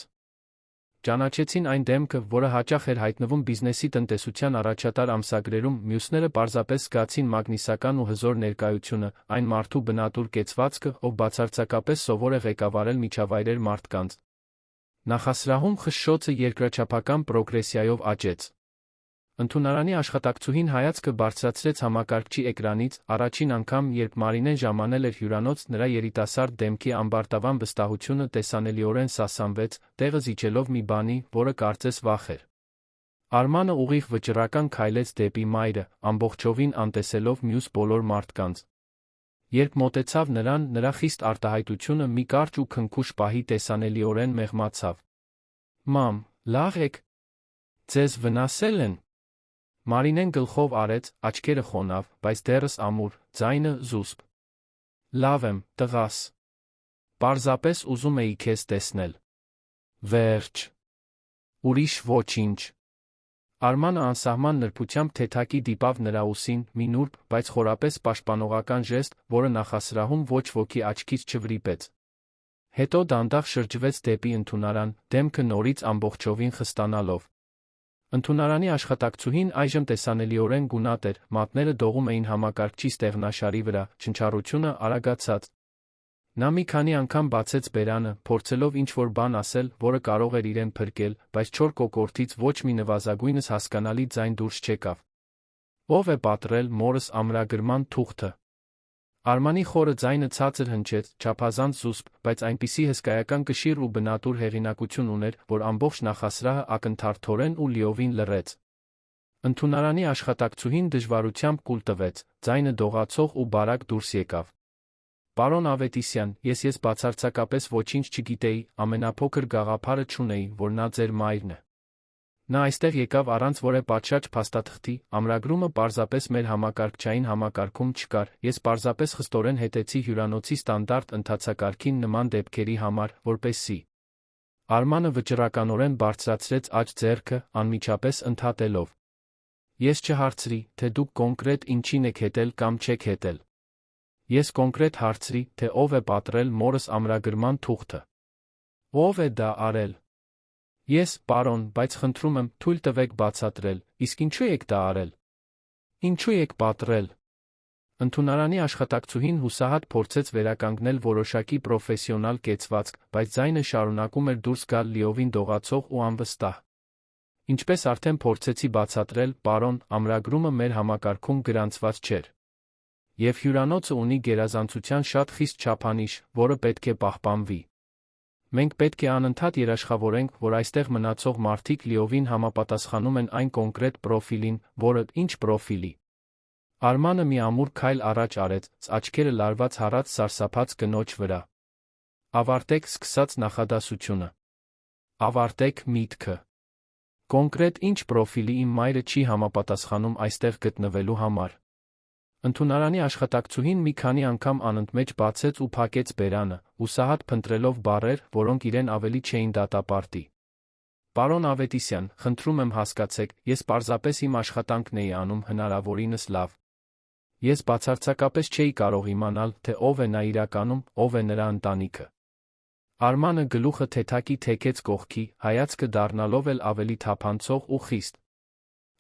ճանաչեցին այն դեմքը, որը հաճախ էր հայտնվում բիզնեսի տնտեսության առաջատար ամսագրերում, մյուսները պարզապես զգացին մագնիսական ու հզոր ներկայությունը, այն մարդու բնատուր կեցվածքը, ով բացարձակապես սովոր է ղեկավարել միջավայրեր մարդկանց։ Նախասրահում խշշոցը երկրաչափական պրոգրեսիայով աճեց։ Ընդունարանի աշխատակցուհին հայացքը բարձրացրեց համակարգչի էկրանից, առաջին անգամ, երբ Մարինեն ժամանել էր հյուրանոց, նրա երիտասարդ դեմքի ամբարտավան վստահությունը տեսանելիորեն սասանվեց, տեղը զիջելով մի բանի, որը կարծես վախ էր։ Արմանը ուղիղ վճռական քայլեց դեպի մայրը, ամբողջովին անտեսելով մյուս բոլոր մարդկանց։ Երբ մոտեցավ նրան, նրա խիստ արտահայտությունը մի կարճ ու քնքուշ պահի տեսանելիորեն մեղմացավ։ «Մամ, լավ եք։ Ձեզ վնասել են»։ Մարինեն գլխով արեց, աչքերը խոնավ, բայց դեռս ամուր, ձայնը զուսպ։ «Լավ եմ, տղաս։ Պարզապես ուզում էի քեզ տեսնել»։ Վերջ։ Ուրիշ ոչինչ։ Արմանը անսահման նրբությամբ թեթակի դիպավ նրա ուսին, մի նուրբ, բայց խորապես պաշտպանողական ժեստ, որը նախասրահում ոչ ոքի աչքից չվրիպեց։ Հետո դանդաղ շրջվեց դեպի ընդունարան, դեմքը նորից ամբողջովին խստանալով։ Ընդունարանի աշխատակցուհին այժմ տեսանելիորեն գունատ էր, մատները դողում էին համակարգչի ստեղնաշարի վրա, չնչառությունը արագացած։ Նա մի քանի անգամ բացեց բերանը, փորձելով ինչ-որ բան ասել, որը կարող էր իրեն փրկել, բայց չոր կոկորդից ոչ մի նվազագույնս հասկանալի ձայն դուրս չեկավ։ Ո՞վ է պատռել մորս ամրագրման թուղթը։ Արմանի խորը ձայնը ցածր հնչեց, չափազանց զուսպ, բայց այնպիսի հսկայական կշիռ ու բնատուր հեղինակություն ուներ, որ ամբողջ նախասրահը ակնթարթորեն ու լիովին լռեց։ Ընդունարանի աշխատակցուհին դժվարությամբ կուլ տվեց, ձայնը դողացող ու բարակ դուրս եկավ։ Պարոն Ավետիսյան, ես բացարձակապես ոչինչ չգիտեի, ամենափոքր գաղափարը չունեի, որ նա ձեր մայրն է։ Նա այստեղ եկավ առանց որևէ պատշաճ փաստաթղթի, ամրագրումը պարզապես մեր համակարգչային համակարգում չկար, ես պարզապես խստորեն հետեցի հյուրանոցի ստանդարտ ընթացակարգին նման դեպքերի համար, որպեսզի… Արմանը վճռականորեն բարձրացրեց աջ ձեռքը, անմիջապես ընդհատելով. Ես չհարցրի, թե դուք կոնկրետ ինչին եք հետել կամ չեք հետել։ Ես կոնկրետ հարցրի, թե ով է պատռել մորս ամրագրման թուղթը։ Ով է դա արել։ Ես, պարոն, բայց խնդրում եմ, թույլ տվեք բացատրել, իսկ ինչու եք դա արել։ Ինչու եք պատռել։ Ընդունարանի աշխատակցուհին հուսահատ փորձեց վերականգնել որոշակի պրոֆեսիոնալ կեցվածք, բայց ձայնը շարունակում էր դուրս գալ լիովին դողացող ու անվստահ։ Ինչպես արդեն փորձեցի բացատրել, պարոն, ամրագրումը մեր համակարգում գրանցված չէր։ Եվ հյուրանոցը ունի գերազանցության շատ խիստ չափանիշ, որը պետք է պահպանվի։ Մենք պետք է անընդհատ երաշխավորենք, որ այստեղ մնացող մարդիկ լիովին համապատասխանում են այն կոնկրետ պրոֆիլին, որը ինչ պրոֆիլի։ Արմանը մի ամուր քայլ առաջ արեց, աչքերը լարված հառած սարսափած կնոջ վրա։ Ավարտեք սկսած նախադասությունը։ Ավարտեք միտքը։ Կոնկրետ ինչ պրոֆիլի իմ մայրը չի համապատասխանում այստեղ գտնվելու համար։ Ընդունարանի աշխատակցուհին մի քանի անգամ անընդմեջ բացեց ու փակեց բերանը, հուսահատ փնտրելով բառեր, որոնք իրեն ավելի չէին դատապարտի։ Պարոն Ավետիսյան, խնդրում եմ հասկացեք, ես պարզապես իմ աշխատանքն էի անում հնարավորինս լավ։ Ես բացարձակապես չէի կարող իմանալ, թե ով է նա իրականում, ով է նրա ընտանիքը։ Արմանը գլուխը թեթակի թեքեց կողքի, հայացքը դառնալով էլ ավելի թափանցող ու խիստ։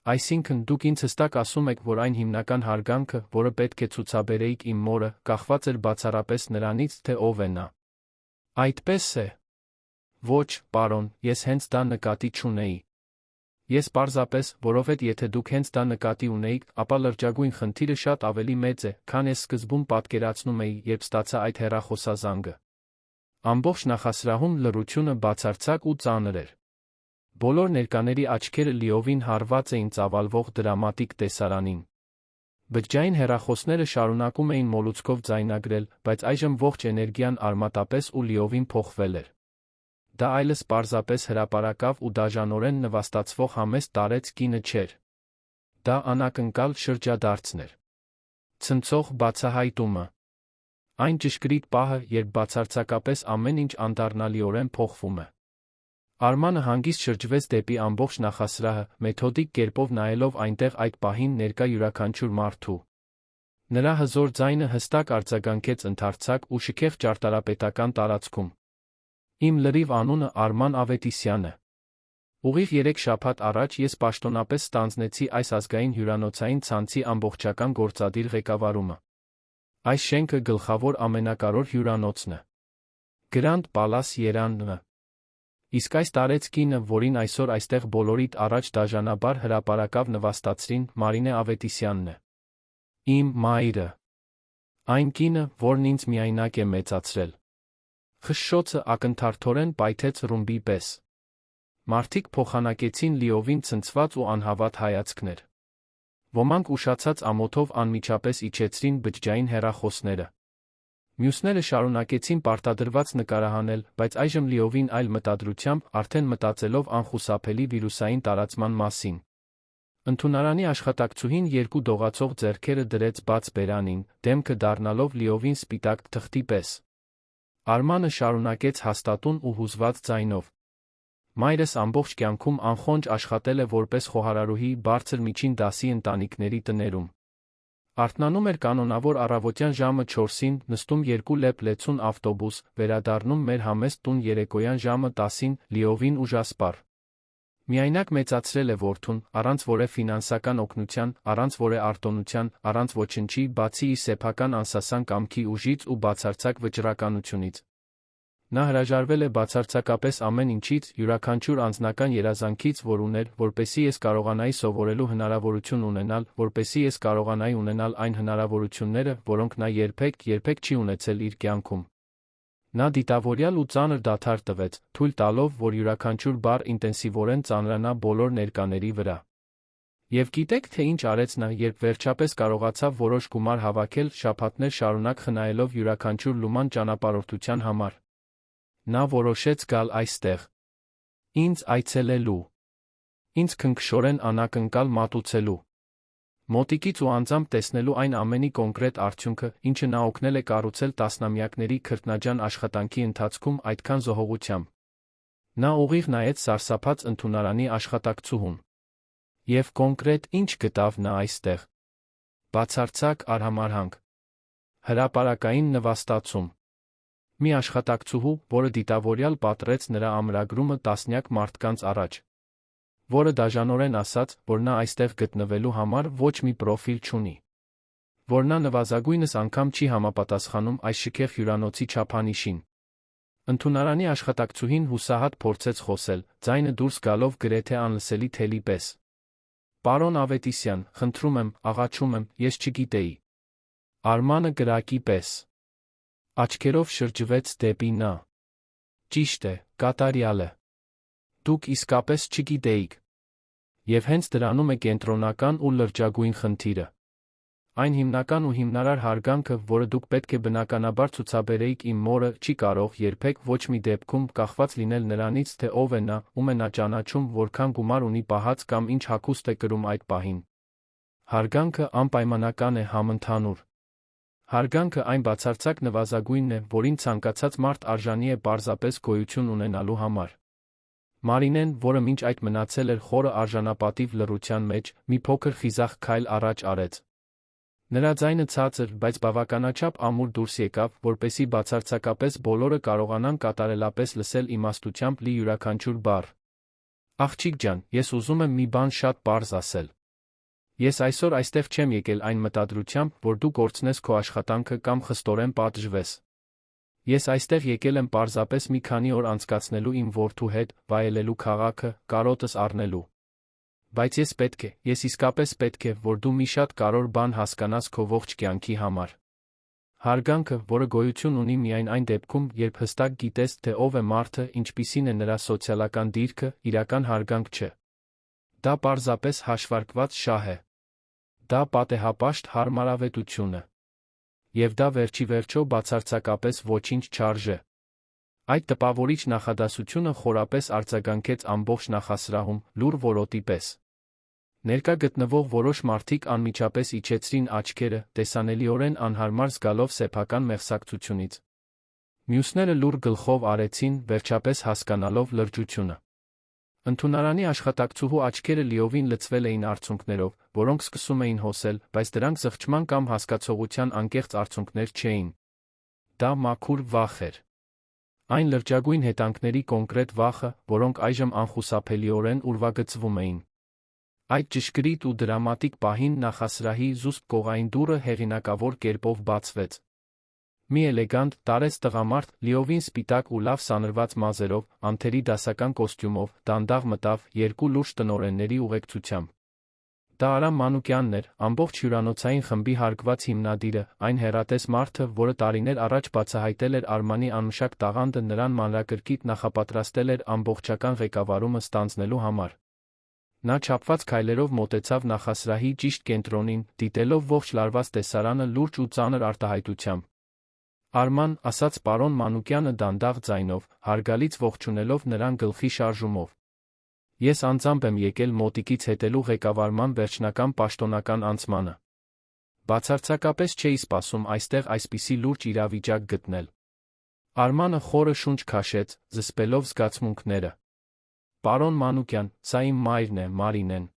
Այսինքն դուք ինձ հստակ ասում եք, որ այն հիմնական հարգանքը, որը պետք է ցուցաբերեիք իմ մորը, կախված էր բացառապես նրանից, թե ով է նա։ Այդպես է։ Ոչ, պարոն, ես հենց դա նկատի չունեի։ Ես պարզապես, որովհետև եթե դուք հենց դա նկատի ունեիք, ապա լրջագույն խնդիրը շատ ավելի մեծ է, քան ես սկզբում պատկերացնում էի, երբ ստացա այդ հեռախոսազանգը։ Ամբողջ նախասրահում լռությունը բացարձակ ու ծանր էր։ Բոլոր ներկաների աչքերը լիովին հարված էին ծավալվող դրամատիկ տեսարանին։ Բջջային հեռախոսները շարունակում էին մոլուցքով ձայնագրել, բայց այժմ ողջ էներգիան արմատապես ու լիովին փոխվել էր։ Դա այլս պարզապես հրապարակավ ու դաժանորեն նվաստացվող համեստ տարեց կինը չէր։ Դա անակնկալ շրջադարձն էր։ Ցնցող բացահայտումը։ Այն ճշգրիտ պահը, երբ բացարձակապես ամեն ինչ անդառնալիորեն փոխվում է։ Արմանը հանգիստ շրջվեց դեպի ամբողջ նախասրահը, մեթոդիկ կերպով նայելով այնտեղ այդ պահին ներկա յուրաքանչյուր մարդու։ Նրա հզոր ձայնը հստակ արձագանքեց ընդարձակ ու շքեղ ճարտարապետական տարածքում։ Իմ լրիվ անունը Արման Ավետիսյան է։ Ուղիղ 3 շաբաթ առաջ ես պաշտոնապես ստանձնեցի այս ազգային հյուրանոցային ցանցի ամբողջական գործադիր ղեկավարումը։ Այս շենքը գլխավոր ամենակարևոր հյուրանոցն է։ Գրանդ Պալաս Երանն։ Իսկ այս տարեց կինը, որին այսօր այստեղ բոլորիդ առաջ դաժանաբար հրապարակավ նվաստացրին, Մարինե Ավետիսյանն է։ Իմ մայրը։ Այն կինը, որն ինձ միայնակ է մեծացրել։ Խշշոցը ակնթարթորեն պայթեց ռումբի պես։ Մարդիկ փոխանակեցին լիովին ցնցված ու անհավատ հայացքներ։ Ոմանք ուշացած ամոթով անմիջապես իջեցրին բջջային հեռախոսները։ Մյուսները շարունակեցին պարտադրված նկարահանել, բայց այժմ լիովին այլ մտադրությամբ, արդեն մտածելով անխուսափելի վիրուսային տարածման մասին։ Ընդունարանի աշխատակցուհին երկու դողացող ձեռքերը դրեց բաց բերանին, դեմքը դառնալով լիովին սպիտակ թղթի պես։ Արմանը շարունակեց հաստատուն ու հուզված ձայնով. Մայրս ամբողջ կյանքում անխոնջ աշխատել է որպես խոհարարուհի բարձր միջին դասի ընտանիքների տներում։ Արթնանում էր կանոնավոր առավոտյան ժամը 4-ին, նստում 2 լեփ լեցուն ավտոբուս, վերադառնում մեր համեստ տուն երեկոյան ժամը 10-ին, լիովին ուժասպառ։ Միայնակ մեծացրել է որդուն, առանց որևէ ֆինանսական օգնության, առանց որևէ արտոնության, առանց ոչնչի, բացի իր սեփական անսասան կամքի ուժից ու բացարձակ վճռականությունից։ Նա հրաժարվել է բացարձակապես ամեն ինչից, յուրաքանչյուր անձնական երազանքից, որ ուներ, որպեսզի ես կարողանայի սովորելու հնարավորություն ունենալ, որպեսզի ես կարողանայի ունենալ այն հնարավորությունները, որոնք նա երբեք չի ունեցել իր կյանքում։ Նա դիտավորյալ ու ծանր դադար տվեց, թույլ տալով, որ յուրաքանչյուր բառ ինտենսիվորեն ծանրանա բոլոր ներկաների վրա։ Եվ գիտեք, թե ինչ արեց նա, երբ վերջապես կարողացավ որոշ գումար հավաքել, շաբաթներ շարունակ խնայելով յուրաքանչյուր լուման ճանապարհորդության համար։ Նա որոշեց գալ այստեղ։ Ինձ այցելելու։ Ինձ քնքշորեն անակնկալ մատուցելու։ Մոտիկից ու անձամբ տեսնելու այն ամենի կոնկրետ արդյունքը, ինչը նա օգնել է կառուցել տասնամյակների քրտնաջան աշխատանքի ընթացքում այդքան զոհողությամբ։ Նա ուղիղ նայեց սարսափած ընդունարանի աշխատակցուհուն։ Եվ կոնկրետ ինչ գտավ նա այստեղ։ Բացարձակ արհամարհանք։ Հրապարակային նվաստացում։ Մի աշխատակցուհու, որը դիտավորյալ պատռեց նրա ամրագրումը տասնյակ մարդկանց առաջ, որը դաժանորեն ասաց, որ նա այստեղ գտնվելու համար ոչ մի պրոֆիլ չունի, որ նա նվազագույնս անգամ չի համապատասխանում այս շքեղ հյուրանոցի չափանիշին։ Ընդունարանի աշխատակցուհին հուսահատ փորձեց խոսել, ձայնը դուրս գալով գրեթե անլսելի թելի պես։ Պարոն Ավետիսյան, խնդրում եմ, աղաչում եմ, ես չգիտեի։ Արմանը կրակի պես աչքերով շրջվեց դեպի նա։ Ճիշտ է, կատարյալ է։ Դուք իսկապես չգիտեիք։ Եվ հենց դրանում է կենտրոնական ու լրջագույն խնդիրը։ Այն հիմնական ու հիմնարար հարգանքը, որը դուք պետք է բնականաբար ցուցաբերեիք իմ մորը, չի կարող երբեք ոչ մի դեպքում կախված լինել նրանից, թե ով է նա, ում է նա ճանաչում, որքան գումար ունի պահած կամ ինչ հագուստ է կրում այդ պահին։ Հարգանքը անպայմանական է, համընդհանուր։ Հարգանքը այն բացարձակ նվազագույնն է, որին ցանկացած մարդ արժանի է պարզապես գոյություն ունենալու համար։ Մարինեն, որը մինչ այդ մնացել էր խորը արժանապատիվ լռության մեջ, մի փոքր խիզախ քայլ առաջ արեց։ Նրա ձայնը ցածր, բայց բավականաչափ ամուր դուրս եկավ, որպեսզի բացարձակապես բոլորը կարողանան կատարելապես լսել իմաստությամբ լի յուրաքանչյուր բառ։ Աղջիկ ջան, ես ուզում եմ մի բան շատ պարզ ասել։ Ես այսօր այստեղ չեմ եկել այն մտադրությամբ, որ դու կորցնես քո աշխատանքը կամ խստորեն պատժվես։ Ես այստեղ եկել եմ պարզապես մի քանի օր անցկացնելու իմ որդու հետ, վայելելու քաղաքը, կարոտս առնելու։ Բայց ես իսկապես պետք է, որ դու մի շատ կարևոր բան հասկանաս քո ողջ կյանքի համար։ Հարգանքը, որը գոյություն ունի միայն այն դեպքում, երբ հստակ գիտես, թե ով է մարդը, ինչպիսին է նրա սոցիալական դիրքը, իրական հարգանք չէ։ Դա պարզապես հաշվարկված շահ է։ Դա պատեհապաշտ հարմարավետություն է։ Եվ դա վերջիվերջո բացարձակապես ոչինչ չարժե։ Այդ տպավորիչ նախադասությունը խորապես արձագանքեց ամբողջ նախասրահում, լուռ որոտի պես։ Ներկա գտնվող որոշ մարդիկ անմիջապես իջեցրին աչքերը, տեսանելիորեն անհարմար զգալով սեփական մեղսակցությունից։ Մյուսները լուռ գլխով արեցին, վերջապես հասկանալով լրջությունը։ Ընդունարանի աշխատակցուհու աչքերը լիովին լցվել էին արցունքներով, որոնք սկսում էին հոսել, բայց դրանք զղջման կամ հասկացողության անկեղծ արցունքներ չէին։ Դա մաքուր վախ էր։ Այն լրջագույն հետանքների կոնկրետ վախը, որոնք այժմ անխուսափելիորեն ուրվագծվում էին։ Այդ ճշգրիտ ու դրամատիկ պահին նախասրահի զուսպ կողային դուռը հեղինակավոր կերպով բացվեց։ Մի էլեգանտ, տարեց տղամարդ, լիովին սպիտակ ու լավ սանրված մազերով, անթերի դասական կոստյումով, դանդաղ մտավ, երկու լուրջ տնօրենների ուղեկցությամբ։ Դա Արամ Մանուկյանն էր, ամբողջ հյուրանոցային խմբի հարգված հիմնադիրը, այն հեռատես մարդը, որը տարիներ առաջ բացահայտել էր Արմանի անմշակ տաղանդը, նրան մանրակրկիտ նախապատրաստել էր ամբողջական ղեկավարումը ստանձնելու համար։ Նա չափված քայլերով մոտեցավ նախասրահի ճիշտ կենտրոնին, դիտելով ողջ լարված տեսարանը լուրջ ու ծանր արտահայտությամբ։ Արման, ասաց պարոն Մանուկյանը դանդաղ ձայնով, հարգալից ողջունելով նրան գլխի շարժումով։ Ես անձամբ եմ եկել մոտիկից հետելու ղեկավարման վերջնական պաշտոնական անցմանը։ Բացարձակապես չէի սպասում այստեղ այսպիսի լուրջ իրավիճակ գտնել։ Արմանը խորը շունչ քաշեց, զսպելով զգացմունքները։ Պարոն Մանուկյան, սա իմ մայրն է, Մարինեն։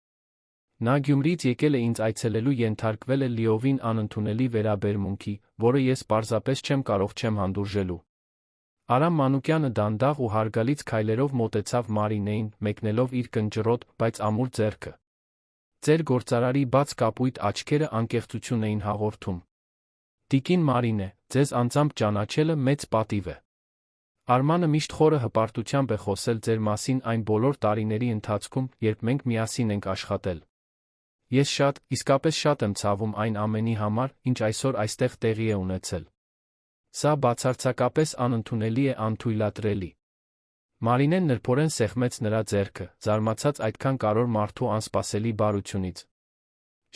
Նա Գյումրիից եկել է ինձ այցելելու, ենթարկվել է լիովին անընդունելի վերաբերմունքի, որը ես պարզապես չեմ կարող չեմ հանդուրժելու։ Արամ Մանուկյանը դանդաղ ու հարգալից քայլերով մոտեցավ Մարինեին, մեկնելով իր կնճռոտ, բայց ամուր ձեռքը։ Ձեր գործարարի բաց կապույտ աչքերը անկեղծություն էին հաղորդում։ Տիկին Մարինե, ձեզ անձամբ ճանաչելը մեծ պատիվ է։ Արմանը միշտ խորը հպարտությամբ է խոսել ձեր մասին այն բոլոր տարիների ընթացքում, երբ մենք միասին ենք աշխատել։ Ես շատ, իսկապես շատ եմ ցավում այն ամենի համար, ինչ այսօր այստեղ տեղի է ունեցել։ Սա բացարձակապես անընդունելի է, անթույլատրելի։ Մարինեն նրբորեն սեղմեց նրա ձեռքը, զարմացած այդքան կարևոր մարդու անսպասելի բարությունից։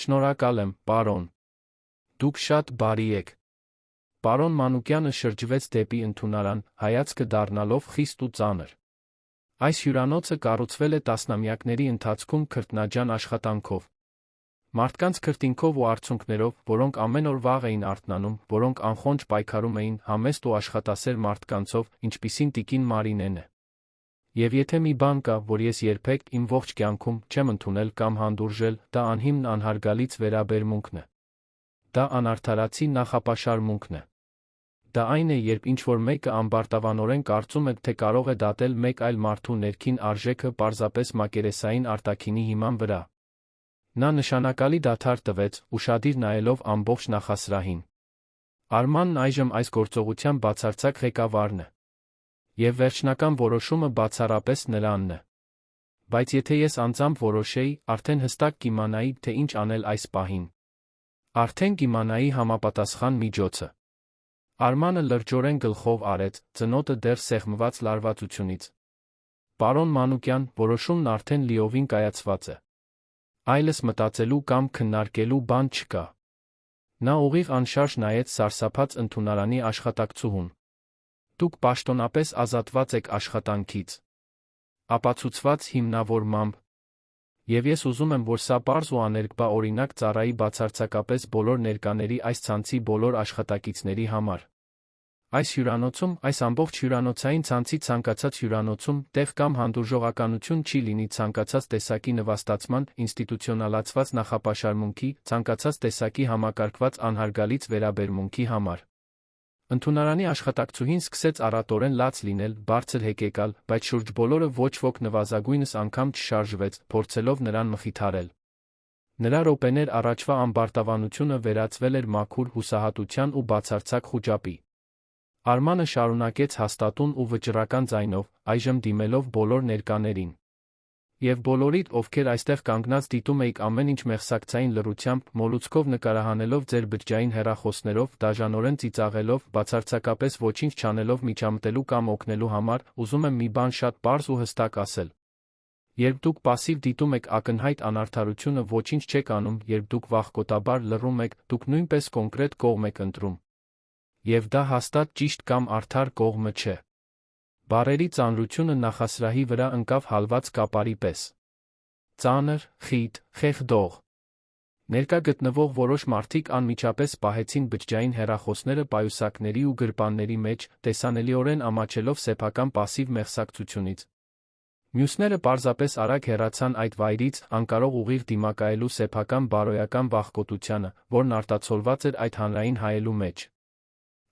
Շնորհակալ եմ, պարոն։ Դուք շատ բարի եք։ Պարոն Մանուկյանը շրջվեց դեպի ընդունարան, հայացքը դառնալով խիստ ու ծանր։ Այս հյուրանոցը կառուցվել է տասնամյակների ընթացքում քրտնաջան աշխատանքով։ Մարդկանց քրտինքով ու արցունքներով, որոնք ամեն օր վաղ էին արթնանում, որոնք անխոնջ պայքարում էին համեստ ու աշխատասեր մարդկանցով, ինչպիսին տիկին Մարինեն է։ Եվ եթե մի բան կա, որ ես երբեք իմ ողջ կյանքում չեմ ընդունել կամ հանդուրժել, դա անհիմն անհարգալից վերաբերմունքն է։ Դա անարդարացի նախապաշարմունքն է։ Դա այն է, երբ ինչ-որ մեկը ամբարտավանորեն կարծում է, թե կարող է դատել մեկ այլ մարդու ներքին արժեքը պարզապես մակերեսային արտաքինի հիման վրա։ Նա նշանակալի դադար տվեց, ուշադիր նայելով ամբողջ նախասրահին։ Արմանն այժմ այս գործողության բացարձակ ղեկավարն է։ Եվ վերջնական որոշումը բացառապես նրանն է։ Բայց եթե ես անձամբ որոշեի, արդեն հստակ կիմանայի, թե ինչ անել այս պահին։ Արդեն կիմանայի համապատասխան միջոցը։ Արմանը լրջորեն գլխով արեց, ծնոտը դեռ սեղմված լարվածությունից։ Պարոն Մանուկյան, որոշումն արդեն լիովին կայացված է։ Այլս մտածելու կամ քննարկելու բան չկա։ Նա ուղիղ անշարժ նայեց սարսափած ընդունարանի աշխատակցուհուն։ Դուք պաշտոնապես ազատված եք աշխատանքից։ Ապացուցված հիմնավորմամբ։ Եվ ես ուզում եմ, որ սա պարզ ու աներկբա օրինակ ծառայի բացարձակապես բոլոր ներկաների այս ցանցի բոլոր աշխատակիցների համար։ Այս հյուրանոցում, այս ամբողջ հյուրանոցային ցանցի ցանկացած հյուրանոցում, տեղ կամ հանդուրժողականություն չի լինի ցանկացած տեսակի նվաստացման, ինստիտուցիոնալացված նախապաշարմունքի, ցանկացած տեսակի համակարգված անհարգալից վերաբերմունքի համար։ Ընդունարանի աշխատակցուհին սկսեց առատորեն լաց լինել, բարձր հեկեկալ, բայց շուրջ բոլորը ոչ ոք նվազագույնս անգամ չշարժվեց, փորձելով նրան մխիթարել։ Նրա րոպեներ առաջվա ամբարտավանությունը վերածվել էր մաքուր հուսահատության ու բացարձակ խուճապի։ Արմանը շարունակեց հաստատուն ու վճռական ձայնով, այժմ դիմելով բոլոր ներկաներին։ Եվ բոլորիդ, ովքեր այստեղ կանգնած դիտում էիք ամեն ինչ մեղսակցային լռությամբ, մոլուցքով նկարահանելով ձեր բջջային հեռախոսներով, դաժանորեն ծիծաղելով, բացարձակապես ոչինչ չանելով միջամտելու կամ օգնելու համար, ուզում եմ մի բան շատ պարզ ու հստակ ասել։ Երբ դուք պասիվ դիտում եք ակնհայտ անարդարությունը, ոչինչ չեք անում, երբ դուք վախկոտաբար լռում եք, դուք նույնպես կոնկրետ կողմ եք ընտրում։ Եվ դա հաստատ ճիշտ կամ արդար կողմը չէ։ Բառերի ծանրությունը նախասրահի վրա ընկավ հալված կապարի պես։ Ծանր, խիտ, խեղդող։ Ներկա գտնվող որոշ մարդիկ անմիջապես պահեցին բջջային հեռախոսները պայուսակների ու գրպանների մեջ, տեսանելիորեն ամաչելով սեփական պասիվ մեղսակցությունից։ Մյուսները պարզապես արագ հեռացան այդ վայրից, անկարող ուղիղ դիմակայելու սեփական բարոյական վախկոտությանը, որն արտացոլված էր այդ հանրային հայելու մեջ։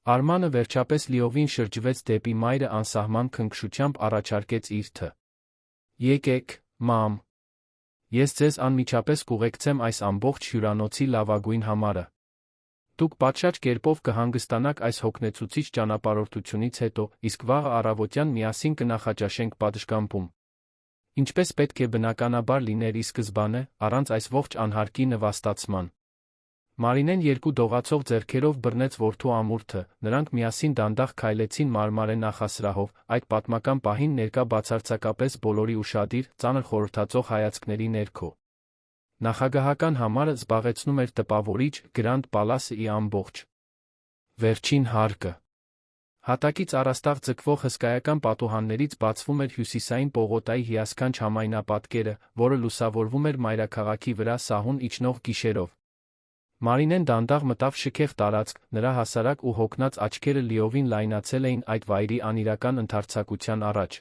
Արմանը վերջապես լիովին շրջվեց դեպի մայրը անսահման քնքշությամբ առաջարկեց իր թ. Եկեք, մամ։ Ես ձեզ անմիջապես կուղեկցեմ այս ամբողջ հյուրանոցի լավագույն համարը։ Դուք պատշաճ կերպով կհանգստանաք այս հոգնեցուցիչ ճանապարհորդությունից հետո, իսկ վաղը առավոտյան միասին կնախաճաշենք պատշգամբում։ Ինչպես պետք է բնականաբար լիներ ի սկզբանե, առանց այս ողջ անհարկի նվաստացման։ Մարինեն երկու դողացող ձեռքերով բռնեց որդու ամուրթը, նրանք միասին դանդաղ քայլեցին մարմարե նախասրահով, այդ պատմական պահին ներկա բացարձակապես բոլորի ուշադիր, ծանր խորհրդածող հայացքների ներքո։ Նախագահական համարը զբաղեցնում էր տպավորիչ Գրանդ Պալասի ամբողջ վերջին հարկը։ Հատակից առաստաղ ձգվող հսկայական պատուհաններից բացվում էր հյուսիսային պողոտայի հիասքանչ համայնապատկերը, որը լուսավորվում էր մայրաքաղաքի վրա սահուն իջնող գիշերով։ Մարինեն դանդաղ մտավ շքեղ տարածք, նրա հասարակ ու հոգնած աչքերը լիովին լայնացել էին այդ վայրի անիրական ընդարձակության առաջ։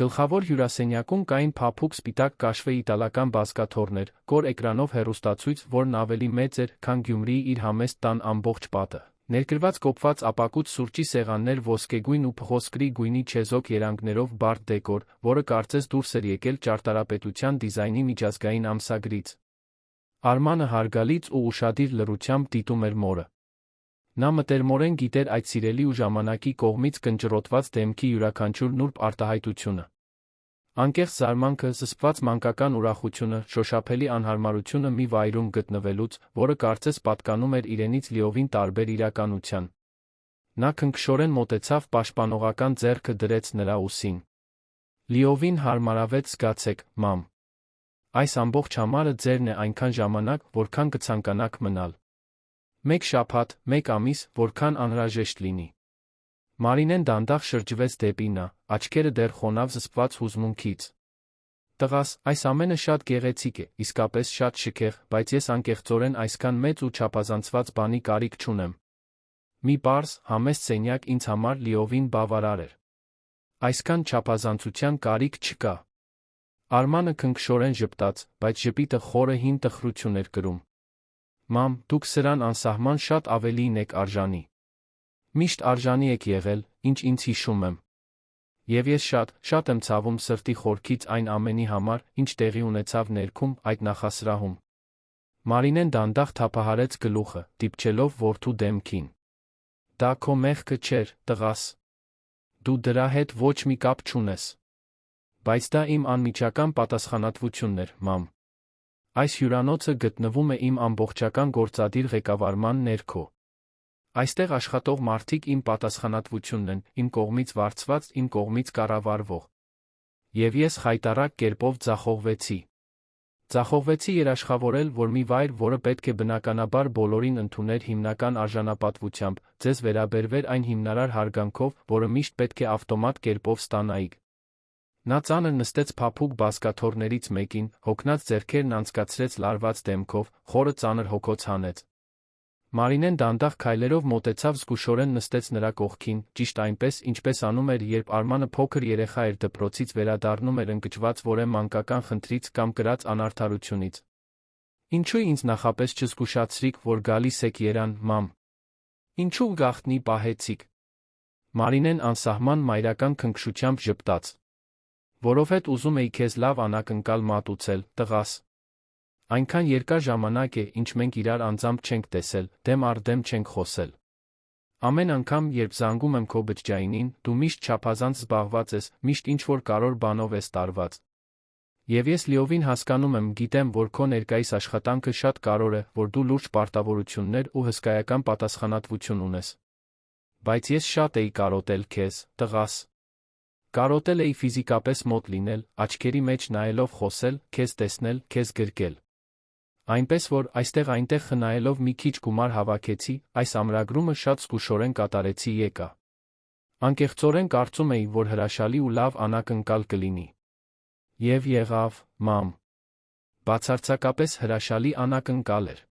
Գլխավոր հյուրասենյակում կային փափուկ սպիտակ կաշվե իտալական բազկաթոռներ, կոր էկրանով հեռուստացույց, որն ավելի մեծ էր, քան Գյումրիի իր համեստ տան ամբողջ պատը։ Ներկրված կոփված ապակուց սուրճի սեղաններ ոսկեգույն ու փղոսկրի գույնի չեզոք երանգներով բարդ դեկոր, որը կարծես դուրս էր եկել ճարտարապետության դիզայնի միջազգային ամսագրից։ Արմանը հարգալից ու ուշադիր լռությամբ դիտում էր մորը։ Նա մտերմորեն գիտեր այդ սիրելի ու ժամանակի կողմից կնճռոտված դեմքի յուրաքանչյուր նուրբ արտահայտությունը։ Անկեղծ զարմանքը, զսպված մանկական ուրախությունը, շոշափելի անհարմարությունը մի վայրում գտնվելուց, որը կարծես պատկանում էր իրենից լիովին տարբեր իրականության։ Նա քնքշորեն մոտեցավ պաշտպանողական ձեռքը դրեց նրա ուսին։ Լիովին հարմարավետ զգացեք, մամ։ Այս ամբողջ համարը ձերն է այնքան ժամանակ, որքան կցանկանաք մնալ։ Մեկ շաբաթ, մեկ ամիս, որքան անհրաժեշտ լինի։ Մարինեն դանդաղ շրջվեց դեպի նա, աչքերը դեռ խոնավ զսպված հուզմունքից։ Տղաս, այս ամենը շատ գեղեցիկ է, իսկապես շատ շքեղ, բայց ես անկեղծորեն այսքան մեծ ու չափազանցված բանի կարիք չունեմ։ Մի պարզ, համեստ սենյակ ինձ համար լիովին բավարար էր։ Այսքան չափազանցության կարիք չկա։ Արմանը քնքշորեն ժպտաց, բայց ժպիտը խորը հին տխրություն էր կրում։ Մամ, դուք սրան անսահման շատ ավելիին եք արժանի։ Միշտ արժանի եք եղել, ինչ ինձ հիշում եմ։ Եվ ես շատ եմ ցավում սրտի խորքից այն ամենի համար, ինչ տեղի ունեցավ ներքում, այդ նախասրահում։ Մարինեն դանդաղ թափահարեց գլուխը, դիպչելով որդու դեմքին։ Դա քո մեղքը չէր, տղաս։ Դու դրա հետ ոչ մի կապ չունես։ Բայց դա իմ անմիջական պատասխանատվությունն էր, մամ։ Այս հյուրանոցը գտնվում է իմ ամբողջական գործադիր ղեկավարման ներքո։ Այստեղ աշխատող մարդիկ իմ պատասխանատվությունն են, իմ կողմից վարձված, իմ կողմից կառավարվող։ Եվ ես խայտառակ կերպով ձախողվեցի։ Ձախողվեցի երաշխավորել, որ մի վայր, որը պետք է բնականաբար բոլորին ընդուներ հիմնական արժանապատվությամբ, ձեզ վերաբերվեր այն հիմնարար հարգանքով, որը միշտ պետք է ավտոմատ կերպով ստանայիք։ Նա ծանր նստեց փափուկ բազկաթոռներից մեկին, հոգնած ձեռքերն անցկացրեց լարված դեմքով, խորը ծանր հոգոց հանեց։ Մարինեն դանդաղ քայլերով մոտեցավ զգուշորեն նստեց նրա կողքին, ճիշտ այնպես, ինչպես անում էր, երբ Արմանը փոքր երեխա էր դպրոցից վերադառնում էր ընկճված որևէ մանկական խնդրից կամ կրած անարդարությունից։ Ինչու ինձ նախապես չզգուշացրիք, որ գալիս եք երան, մամ։ Ինչու գաղտնի պահեցիք։ Մարինեն անսահման մայրական քնքշությամբ ժպտաց։ Որովհետ ուզում էի քեզ լավ անակնկալ մատուցել, տղաս։ Այնքան երկար ժամանակ է, ինչ մենք իրար անձամբ չենք տեսել, դեմ առ դեմ չենք խոսել։ Ամեն անգամ, երբ զանգում եմ քո բջջայինին, դու միշտ չափազանց զբաղված ես, միշտ ինչ-որ կարևոր բանով ես տարված։ Եվ ես լիովին հասկանում եմ, գիտեմ, որ քո ներկայիս աշխատանքը շատ կարևոր է, որ դու լուրջ պարտավորություններ ու հսկայական պատասխանատվություն ունես։ Բայց ես շատ էի կարոտել քեզ, տղաս։ Կարոտել էի ֆիզիկապես մոտ լինել, աչքերի մեջ նայելով խոսել, քեզ տեսնել, քեզ գրկել։ Այնպես որ, այստեղ-այնտեղ խնայելով մի քիչ գումար հավաքեցի, այս ամրագրումը շատ զգուշորեն կատարեցի եկա։ Անկեղծորեն կարծում էի, որ հրաշալի ու լավ անակնկալ կլինի։ Եվ եղավ, մամ։ Բացարձակապես հրաշալի անակնկալ էր։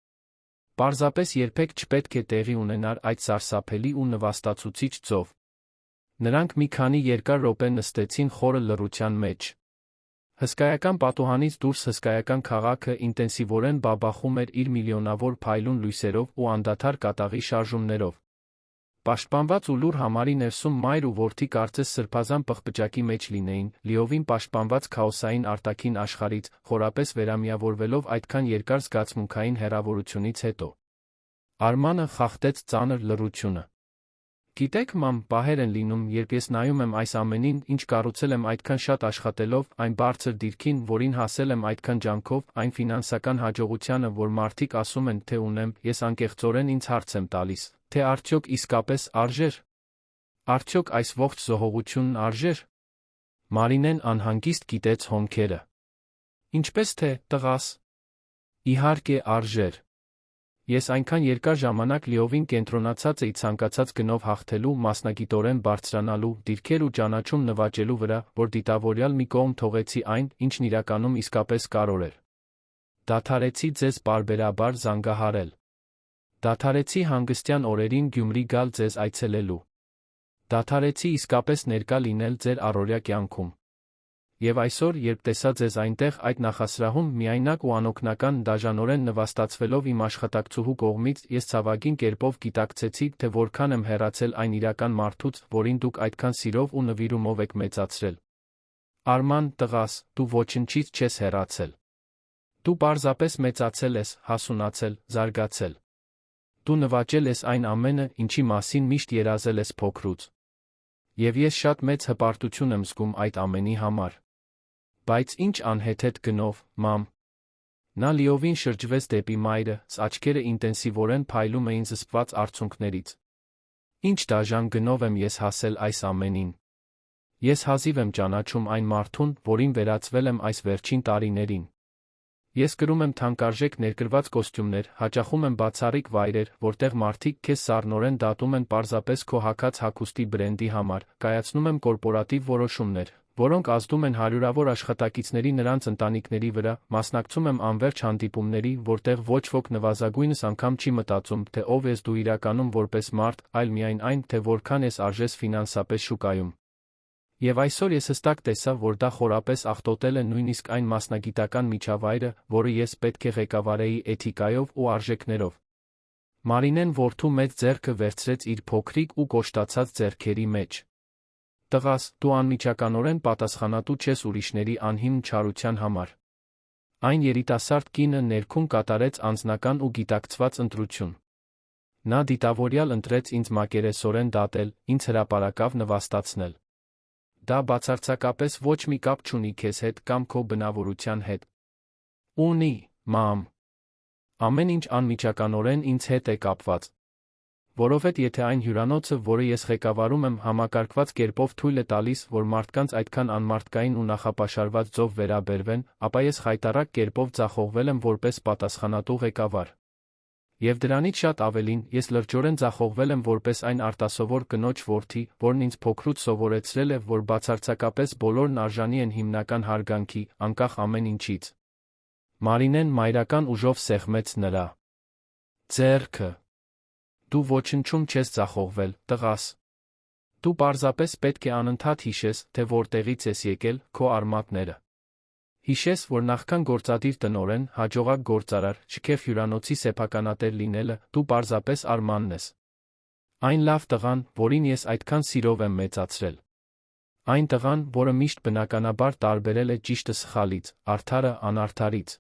Պարզապես երբեք չպետք է տեղի ունենար այդ սարսափելի ու նվաստացուցիչ ծով։ Նրանք մի քանի երկար րոպե նստեցին խորը լռության մեջ։ Հսկայական պատուհանից դուրս հսկայական քաղաքը ինտենսիվորեն բաբախում էր իր միլիոնավոր փայլուն լույսերով ու անդադար կատաղի շարժումներով։ Պաշտպանված ու լուր համարի ներսում մայր ու որդի կարծես սրբազան պղպջակի մեջ լինեին, լիովին պաշտպանված քաոսային արտաքին աշխարհից, խորապես վերամիավորվելով այդքան երկար զգացմունքային հեռավորությունից հետո։ Արմանը խախտեց ծանր լռությունը։ Գիտեք, մամ, պահեր են լինում, երբ ես նայում եմ այս ամենին, ինչ կառուցել եմ այդքան շատ աշխատելով, այն բարձր դիրքին, որին հասել եմ այդքան ջանքով, այն ֆինանսական հաջողությանը, որ մարդիկ ասում են, թե ունեմ, ես անկեղծորեն ինձ հարց եմ տալիս, թե արդյոք իսկապես արժեր։ Արդյոք այս ողջ զոհողությունն արժեր։ Մարինեն անհանգիստ գիտեց հոնքերը։ Ինչպես թե, տղաս։ Իհարկե արժեր։ Ես այնքան երկար ժամանակ լիովին կենտրոնացած էի ցանկացած գնով հաղթելու, մասնագիտորեն բարձրանալու, դիրքեր ու ճանաչում նվաճելու վրա, որ դիտավորյալ մի կողմ թողեցի այն, ինչն իրականում իսկապես կարևոր էր։ Դադարեցի ձեզ պարբերաբար զանգահարել։ Դադարեցի հանգստյան օրերին Գյումրի գալ ձեզ այցելելու։ Դադարեցի իսկապես ներկա լինել ձեր առօրյա կյանքում։ Եվ այսօր, երբ տեսա ձեզ այնտեղ այդ նախասրահում միայնակ ու անօգնական դաժանորեն նվաստացվելով իմ աշխատակցուհու կողմից, ես ցավագին կերպով գիտակցեցի, թե որքան եմ հեռացել այն իրական մարդուց, որին դուք այդքան սիրով ու նվիրումով եք մեծացրել։ Արման, տղաս, դու ոչնչից չես հեռացել։ Դու պարզապես մեծացել ես, հասունացել, զարգացել։ Դու նվաճել ես այն ամենը, ինչի մասին միշտ երազել ես փոքրուց։ Եվ ես շատ մեծ հպարտություն եմ զգում այդ ամենի համար։ Բայց ինչ անհեթեթ գնով, մամ։ Նա լիովին շրջվեց դեպի մայրը, աչքերը ինտենսիվորեն փայլում էին զսպված արցունքներից։ Ինչ դաժան գնով եմ ես հասել այս ամենին։ Ես հազիվ եմ ճանաչում այն մարդուն, որին վերածվել եմ այս վերջին տարիներին։ Ես կրում եմ թանկարժեք ներկրված կոստյումներ, հաճախում եմ բացառիկ վայրեր, որտեղ մարդիկ քեզ սառնորեն դատում են պարզապես քո հագած հագուստի բրենդի համար, կայացնում եմ կորպորատիվ որոշումներ, որոնք ազդում են հարյուրավոր աշխատակիցների նրանց ընտանիքների վրա, մասնակցում եմ անվերջ հանդիպումների, որտեղ ոչ ոք նվազագույնս անգամ չի մտածում, թե ով ես դու իրականում որպես մարդ, այլ միայն այն, թե որքան ես արժես ֆինանսապես շուկայում։ Եվ այսօր ես հստակ տեսա, որ դա խորապես աղտոտել է նույնիսկ այն մասնագիտական միջավայրը, որը ես պետք է ղեկավարեի էթիկայով ու արժեքներով։ Մարինեն որդու մեծ ձեռքը վերցրեց իր փոքրիկ ու կոշտացած ձեռքերի մեջ։ Տղաս, դու անմիջականորեն պատասխանատու չես ուրիշների անհիմն չարության համար։ Այն երիտասարդ կինը ներքում կատարեց անձնական ու գիտակցված ընտրություն։ Նա դիտավորյալ ընտրեց ինձ մակերեսորեն դատել, ինձ հրապարակավ նվաստացնել։ Դա բացարձակապես ոչ մի կապ չունի քեզ հետ կամ քո բնավորության հետ։ Ունի, մամ։ Ամեն ինչ անմիջականորեն ինձ հետ է կապված։ Որովհետև եթե այն հյուրանոցը, որը ես ղեկավարում եմ, համակարգված կերպով թույլ է տալիս, որ մարդկանց այդքան անմարդկային ու նախապաշարված ձով վերաբերվեն, ապա ես խայտառակ կերպով ձախողվել եմ որպես պատասխանատու ղեկավար։ Եվ դրանից շատ ավելին, ես լրջորեն ձախողվել եմ որպես այն արտասովոր կնոջ որդի, որն ինձ փոքրուց սովորեցրել է, որ բացարձակապես բոլորն արժանի են հիմնական հարգանքի, անկախ ամեն ինչից։ Մարինեն մայրական ուժով սեղմեց նրա ձեռքը։ Դու ոչնչում չես ձախողվել, տղաս։ Դու պարզապես պետք է անընդհատ հիշես, թե որտեղից ես եկել, քո արմատները։ Հիշես, որ նախքան գործադիր տնօրեն, հաջողակ գործարար, շքեղ հյուրանոցի սեփականատեր լինելը, դու պարզապես Արմանն ես։ Այն լավ տղան, որին ես այդքան սիրով եմ մեծացրել։ Այն տղան, որը միշտ բնականաբար տարբերել է ճիշտը սխալից, արդարը անարդարից։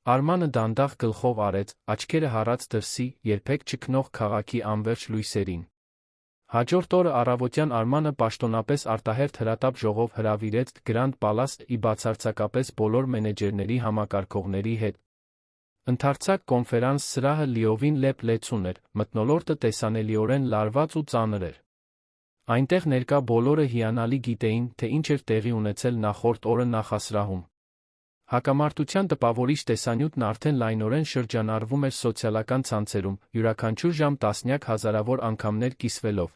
Արմանը դանդաղ գլխով արեց, աչքերը հառած դրսի, երբեք չքնող քաղաքի անվերջ լույսերին։ Հաջորդ օրը առավոտյան Արմանը պաշտոնապես արտահերթ հրատապ ժողով հրավիրեց Grand Palace-ի բացարձակապես բոլոր մենեջերների համակարգողների հետ։ Ընդարձակ կոնֆերանս սրահը լիովին լեփ-լեցուն էր, մթնոլորտը տեսանելիորեն լարված ու ծանր էր։ Այնտեղ ներկա բոլորը հիանալի գիտեին, թե ինչ էր տեղի ունեցել նախորդ օրը նախասրահում։ Հակամարտության տպավորիչ տեսանյութն արդեն լայնորեն շրջանառվում էր սոցիալական ցանցերում, յուրաքանչյուր ժամ տասնյակ հազարավոր անգամներ կիսվելով։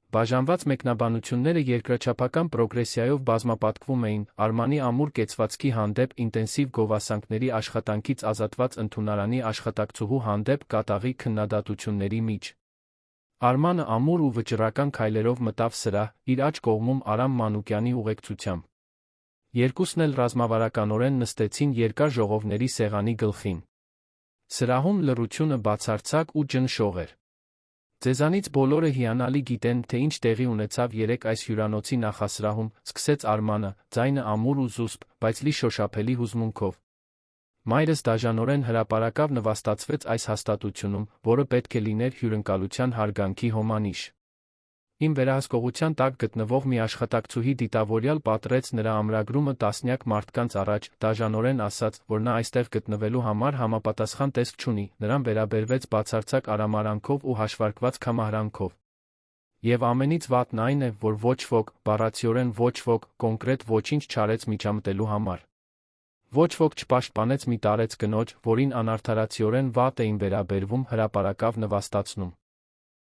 Բաժանված մեկնաբանությունները երկրաչափական պրոգրեսիայով բազմապատկվում էին, Արմանի ամուր կեցվածքի հանդեպ ինտենսիվ գովասանքների աշխատանքից ազատված ընդունարանի աշխատակցուհու հանդեպ կատաղի քննադատությունների միջ։ Արմանը ամուր ու վճռական քայլերով մտավ սրահ, իր աջ կողմում Արամ Մանուկյանի ուղեկցությամբ։ Երկուսն էլ ռազմավարականորեն նստեցին երկար ժողովների սեղանի գլխին։ Սրահում լռությունը բացարձակ ու ջնշող էր։ Ձեզանից բոլորը հիանալի գիտեն, թե ինչ տեղի ունեցավ երեկ այս հյուրանոցի նախասրահում, սկսեց Արմանը, ձայնը ամուր ու զուսպ, բայց լի շոշափելի հուզմունքով։ Մայրս դաժանորեն հրապարակավ նվաստացվեց այս հաստատությունում, որը պետք է լիներ հյուրընկալության հարգանքի հոմանիշ։ Իմ վերահսկողության տակ գտնվող մի աշխատակցուհի դիտավորյալ պատռեց նրա ամրագրումը տասնյակ մարդկանց առաջ, դաժանորեն ասաց, որ նա այստեղ գտնվելու համար համապատասխան տեսք չունի, նրան վերաբերվեց բացարձակ արամարանքով ու հաշվարկված քամահարանքով։ Եվ ամենից վատն այն է, որ ոչ ոք, բառացիորեն ոչ ոք, կոնկրետ ոչինչ չարեց միջամտելու համար։ Ոչ ոք չպաշտպանեց մի տարեց կնոջ, որին անարդարացիորեն վատ էին վերաբերվում, հրապարակավ նվաստացնում։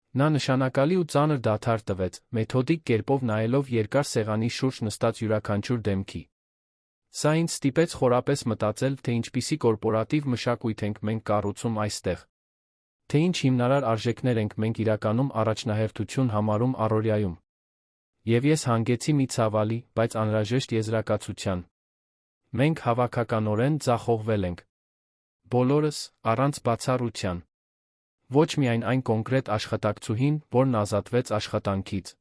Նա նշանակալի ու ծանր դադար տվեց, մեթոդիկ կերպով նայելով երկար սեղանի շուրջ նստած յուրաքանչյուր դեմքի։ Սա ինձ ստիպեց խորապես մտածել, թե ինչպիսի կորպորատիվ մշակույթ ենք մենք կառուցում այստեղ։ Թե ինչ հիմնարար արժեքներ ենք մենք իրականում առաջնահերթություն համարում առօրյայում։ Եվ ես հանգեցի մի ցավալի, բայց անհրաժեշտ եզրակացության։ Մենք հավաքականորեն ձախողվել ենք։ Բոլորս, առանց բացառության։ Ոչ միայն այն կոնկրետ աշխատակցուհին, որն ազատվեց աշխատանքից։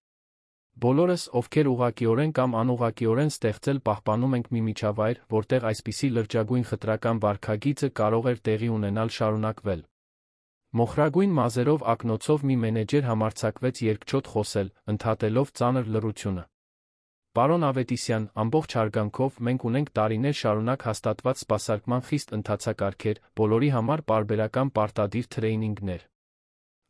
Բոլորս, ովքեր ուղղակիորեն կամ անուղղակիորեն ստեղծել պահպանում ենք մի միջավայր, որտեղ այսպիսի լրջագույն խտրական վարքագիծը կարող էր տեղի ունենալ շարունակվել։ Մոխրագույն մազերով ակնոցով մի մենեջեր համարձակվեց երկչոտ խոսել, ընդհատելով ծանր լռությունը։ Պարոն Ավետիսյան, ամբողջ հարգանքով մենք ունենք տարիներ շարունակ հաստատված սպասարկման խիստ ընթացակարգեր, բոլորի համար պարբերական պարտադիր թրեյնինգներ։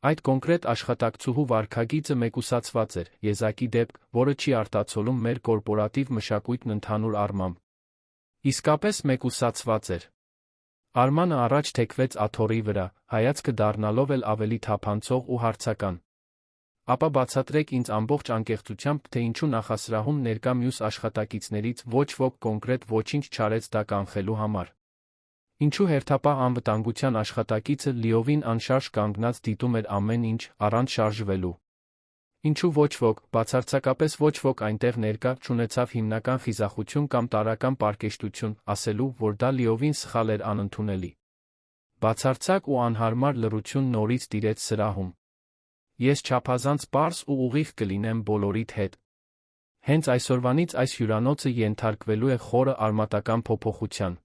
Այդ կոնկրետ աշխատակցուհու վարքագիծը մեկուսացված էր, եզակի դեպք, որը չի արտացոլում մեր կորպորատիվ մշակույթն ընդհանուր առմամբ։ Իսկապես մեկուսացված էր։ Արմանը առաջ թեքվեց աթոռի վրա, հայացքը դառնալով էլ ավելի թափանցող ու հարցական։ Ապա բացատրեք ինձ ամբողջ անկեղծությամբ, թե ինչու նախասրահում ներկա մյուս աշխատակիցներից ոչ ոք կոնկրետ ոչինչ չարեց դա կանխելու համար։ Ինչու հերթապահ անվտանգության աշխատակիցը լիովին անշարժ կանգնած դիտում էր ամեն ինչ, առանց շարժվելու։ Ինչու ոչ ոք, բացարձակապես ոչ ոք այնտեղ ներկա չունեցավ հիմնական խիզախություն կամ տարրական պարկեշտություն, ասելու, որ դա լիովին սխալ էր անընդունելի։ Բացարձակ ու անհարմար լռություն նորից տիրեց սրահում։ Ես չափազանց պարզ ու ուղիղ կլինեմ բոլորիդ հետ։ Հենց այսօրվանից այս հյուրանոցը ենթարկվելու է խորը արմատական փոփոխության։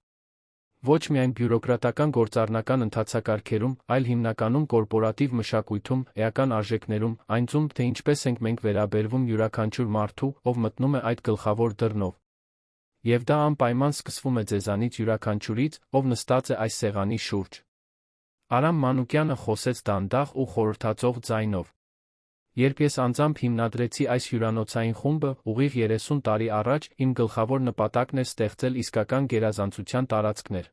Ոչ միայն բյուրոկրատական գործառնական ընթացակարգերում, այլ հիմնականում կորպորատիվ մշակույթում, էական արժեքներում, այն ձում, թե ինչպես ենք մենք վերաբերվում յուրաքանչյուր մարդու, ով մտնում է այդ գլխավոր դռնով։ Եվ դա անպայման սկսվում է ձեզանից յուրաքանչյուրից, ով նստած է այս սեղանի շուրջ։ Արամ Մանուկյանը խոսեց դանդաղ ու խորհրդածող ձայնով։ Երբ ես անձամբ հիմնադրեցի այս հյուրանոցային խումբը, ուղիղ 30 տարի առաջ, իմ գլխավոր նպատակն էր ստեղծել իսկական գերազանցության տարածքներ։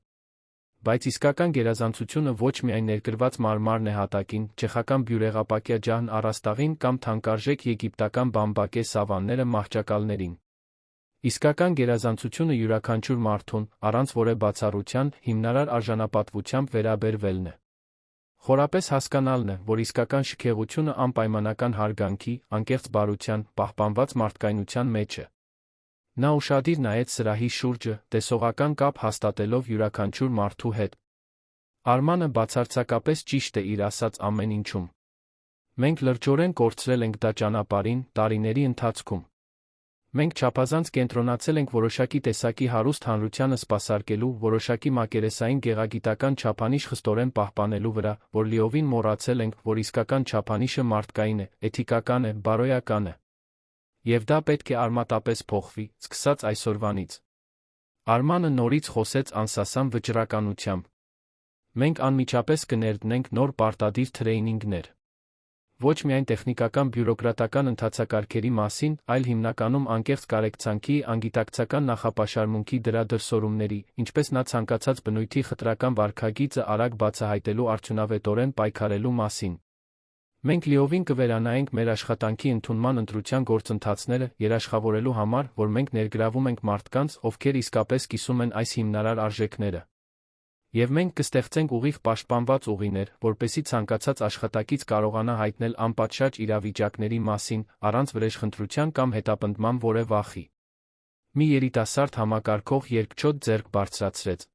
Բայց իսկական գերազանցությունը ոչ միայն ներկրված մարմարն է հատակին, չեխական բյուրեղապակյա ջահն առաստաղին կամ թանկարժեք եգիպտական բամբակե սավանները մահճակալներին։ Իսկական գերազանցությունը յուրաքանչյուր մարդուն, առանց որևէ բացառության, հիմնարար արժանապատվությամբ վերաբերվելն է։ Խորապես հասկանալն է, որ իսկական շքեղությունը անպայմանական հարգանքի, անկեղծ բարության, պահպանված մարդկայնության մեջ է։ Նա ուշադիր նայեց սրահի շուրջը, տեսողական կապ հաստատելով յուրաքանչյուր մարդու հետ։ Արմանը բացարձակապես ճիշտ է իր ասած ամեն ինչում։ Մենք լրջորեն կորցրել ենք դա ճանապարհին, տարիների ընթացքում։ Մենք չափազանց կենտրոնացել ենք որոշակի տեսակի հարուստ հանրությանը սպասարկելու, որոշակի մակերեսային գեղագիտական չափանիշ խստորեն պահպանելու վրա, որ լիովին մոռացել ենք, որ իսկական չափանիշը մարդկային է, էթիկական է, բարոյական է։ Եվ դա պետք է արմատապես փոխվի, սկսած այսօրվանից։ Արմանը նորից խոսեց անսասան վճռականությամբ։ Մենք անմիջապես կներդնենք նոր պարտադիր թրեյնինգներ։ Ոչ միայն տեխնիկական բյուրոկրատական ընթացակարգերի մասին, այլ հիմնականում անկեղծ կարեկցանքի, անգիտակցական նախապաշարմունքի դրա դրսևորումների, ինչպես նա ցանկացած բնույթի խտրական վարքագիծը արագ բացահայտելու արդյունավետորեն պայքարելու մասին։ Մենք լիովին կվերանայենք մեր աշխատանքի ընդունման ընտրության գործընթացները, երաշխավորելու համար, որ մենք ներգրավում ենք մարդկանց, ովքեր իսկապես կիսում են այս հիմնարար արժեքները։ Եվ մենք կստեղծենք ուղիղ պաշտպանված ուղիներ, որպեսզի ցանկացած աշխատակից կարողանա հայտնել անպատշաճ իրավիճակների մասին, առանց վրեժխնդրության կամ հետապնդման որևէ վախի։ Մի երիտասարդ համակարգող երկչոտ ձեռք բարձրացրեց։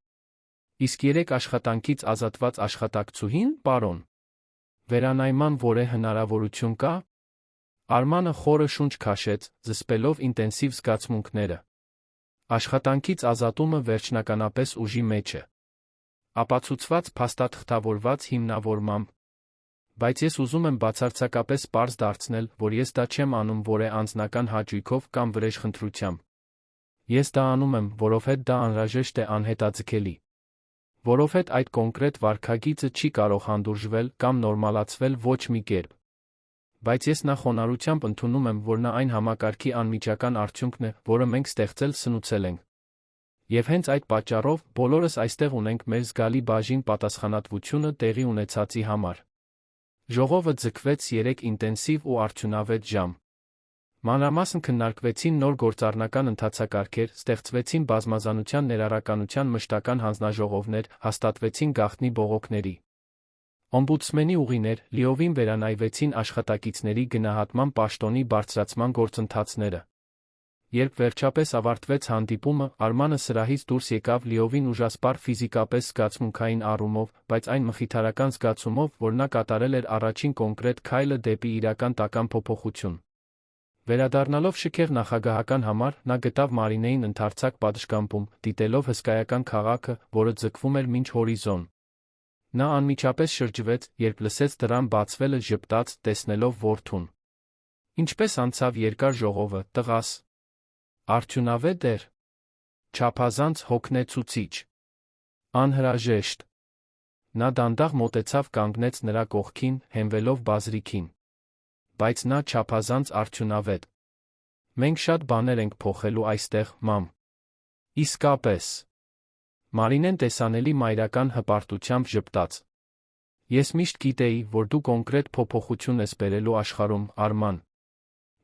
Իսկ 3 աշխատանքից ազատված աշխատակցուհին, պարոն։ Վերանայման որևէ հնարավորություն կա։ Արմանը խորը շունչ քաշեց, զսպելով ինտենսիվ զգացմունքները։ Աշխատանքից ազատումը վերջնականապես ուժի մեջ է։ Ապացուցված փաստաթղթավորված հիմնավորմամբ։ Բայց ես ուզում եմ բացարձակապես պարզ դարձնել, որ ես դա չեմ անում որևէ անձնական հաճույքով կամ վրեժխնդրությամբ։ Ես դա անում եմ, որովհետև դա անհրաժեշտ է անհետաձգելի։ Որովհետև այդ կոնկրետ վարքագիծը չի կարող հանդուրժվել կամ նորմալացվել ոչ մի կերպ։ Բայց ես նախոնարությամբ ընդունում եմ, որ նա այն համակարգի անմիջական արդյունքն է, որը մենք ստեղծել սնուցել ենք։ Եվ հենց այդ պատճառով բոլորս այստեղ ունենք մեր զգալի բաժին պատասխանատվությունը տեղի ունեցածի համար։ Ժողովը ձգվեց 3 ինտենսիվ ու արդյունավետ ժամ։ Մանրամասն քննարկվեցին նոր գործառնական ընթացակարգեր, ստեղծվեցին բազմազանության ներառականության մշտական հանձնաժողովներ, հաստատվեցին գաղտնի բողոքների Օմբուդսմենի ուղիներ լիովին վերանայվեցին աշխատակիցների գնահատման պաշտոնի բարձրացման գործընթացները։ Երբ վերջապես ավարտվեց հանդիպումը, Արմանը սրահից դուրս եկավ լիովին ուժասպառ ֆիզիկապես զգացմունքային առումով, բայց այն մխիթարական զգացումով, որ նա կատարել էր առաջին կոնկրետ քայլը դեպի իրական տական փոփոխություն։ Վերադառնալով շքեղ նախագահական համար, նա գտավ Մարինեին ընդարձակ պատշգամբում, դիտելով հսկայական քաղաքը, որը ձգվում էր մինչ հորիզոն։ Նա անմիջապես շրջվեց, երբ լսեց դռան բացվելը, ժպտաց, տեսնելով որդուն։ Ինչպես անցավ երկար ժողովը, տղաս։ Արդյունավետ էր։ Չափազանց հոգնեցուցիչ։ Անհրաժեշտ։ Նա դանդաղ մոտեցավ, կանգնեց նրա կողքին, հենվելով բազրիքին։ Բայց նա չափազանց արդյունավետ։ Մենք շատ բաներ ենք փոխելու այստեղ, մամ։ Իսկապես։ Մարինեն տեսանելի մայրական հպարտությամբ ժպտաց։ Ես միշտ գիտեի, որ դու կոնկրետ փոփոխություն ես բերելու աշխարհում, Արման։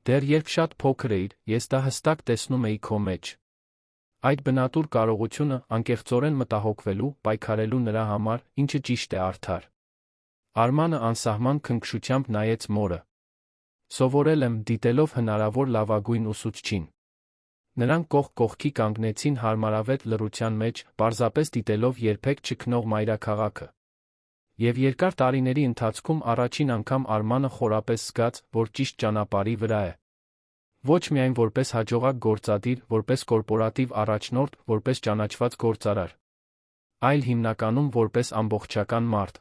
Դեռ երբ շատ փոքր էիր, ես դա հստակ տեսնում էի քո մեջ։ Այդ բնատուր կարողությունը անկեղծորեն մտահոգվելու, պայքարելու նրա համար, ինչը ճիշտ է արդար։ Արմանը անսահման քնքշությամբ նայեց մորը։ Սովորել եմ, դիտելով հնարավոր լավագույն ուսուցչին։ Նրանք կողք կողքի կանգնեցին հարմարավետ լռության մեջ, պարզապես դիտելով երբեք չքնող մայրաքաղաքը։ Եվ երկար տարիների ընթացքում առաջին անգամ Արմանը խորապես զգաց, որ ճիշտ ճանապարհի վրա է։ Ոչ միայն որպես հաջողակ գործադիր, որպես կորպորատիվ առաջնորդ, որպես ճանաչված գործարար, այլ հիմնականում որպես ամբողջական մարդ։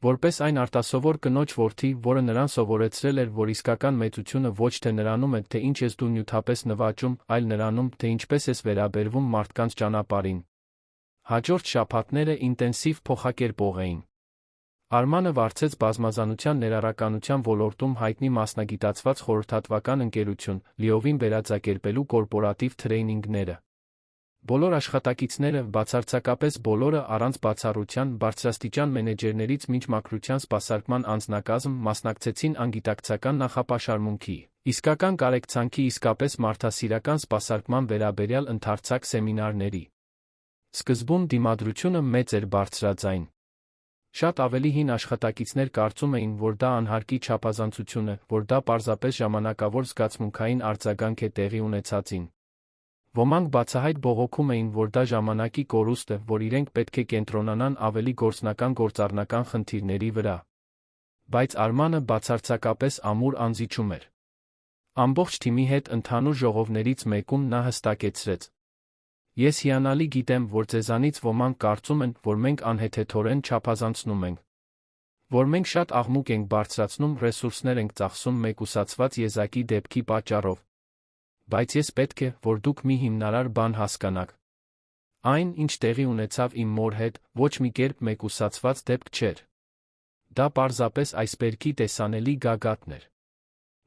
Որպես այն արտասովոր կնոջ որդի, որը նրան սովորեցրել էր, որ իսկական մեծությունը ոչ թե նրանում է, թե ինչ ես դու նյութապես նվաճում, այլ նրանում, թե ինչպես ես վերաբերվում մարդկանց ճանապարհին։ Հաջորդ շաբաթները ինտենսիվ փոխակերպող էին։ Արմանը վարձեց բազմազանության ներառականության ոլորտում հայտնի մասնագիտացված խորհրդատվական ընկերություն, լիովին վերաձակերպելու կորպորատիվ թրեյնինգները։ Բոլոր աշխատակիցները, բացարձակապես բոլորը առանց բացառության, բարձրաստիճան մենեջերներից մինչ մաքրության սպասարկման անձնակազմ, մասնակցեցին անգիտակցական նախապաշարմունքի, իսկական կարեկցանքի, իսկապես մարդասիրական սպասարկման վերաբերյալ ընդարձակ սեմինարների։ Սկզբում դիմադրությունը մեծ էր բարձրաձայն։ Շատ ավելի հին աշխատակիցներ կարծում էին, որ դա անհարկի չափազանցություն է, որ դա պարզապես ժամանակավոր զգացմունքային արձագանք է տեղի ունեցածին։ Ոմանք բացահայտ բողոքում էին, որ դա ժամանակի կորուստ է, որ իրենք պետք է կենտրոնանան ավելի գործնական գործառնական խնդիրների վրա։ Բայց Արմանը բացարձակապես ամուր անզիջում էր։ Ամբողջ թիմի հետ ընդհանուր ժողովներից մեկում նա հստակեցրեց. Ես հիանալի գիտեմ, որ ձեզանից ոմանք կարծում են, որ մենք անհեթեթորեն չափազանցնում ենք, որ մենք շատ աղմուկ ենք բարձրացնում, ռեսուրսներ ենք ծախսում մեկուսացված եզակի դեպքի պատճառով։ Բայց ես պետք է, որ դուք մի հիմնարար բան հասկանաք։ Այն, ինչ տեղի ունեցավ իմ մոր հետ, ոչ մի կերպ մեկուսացված դեպք չէր։ Դա պարզապես այսպերքի տեսանելի գագաթն էր։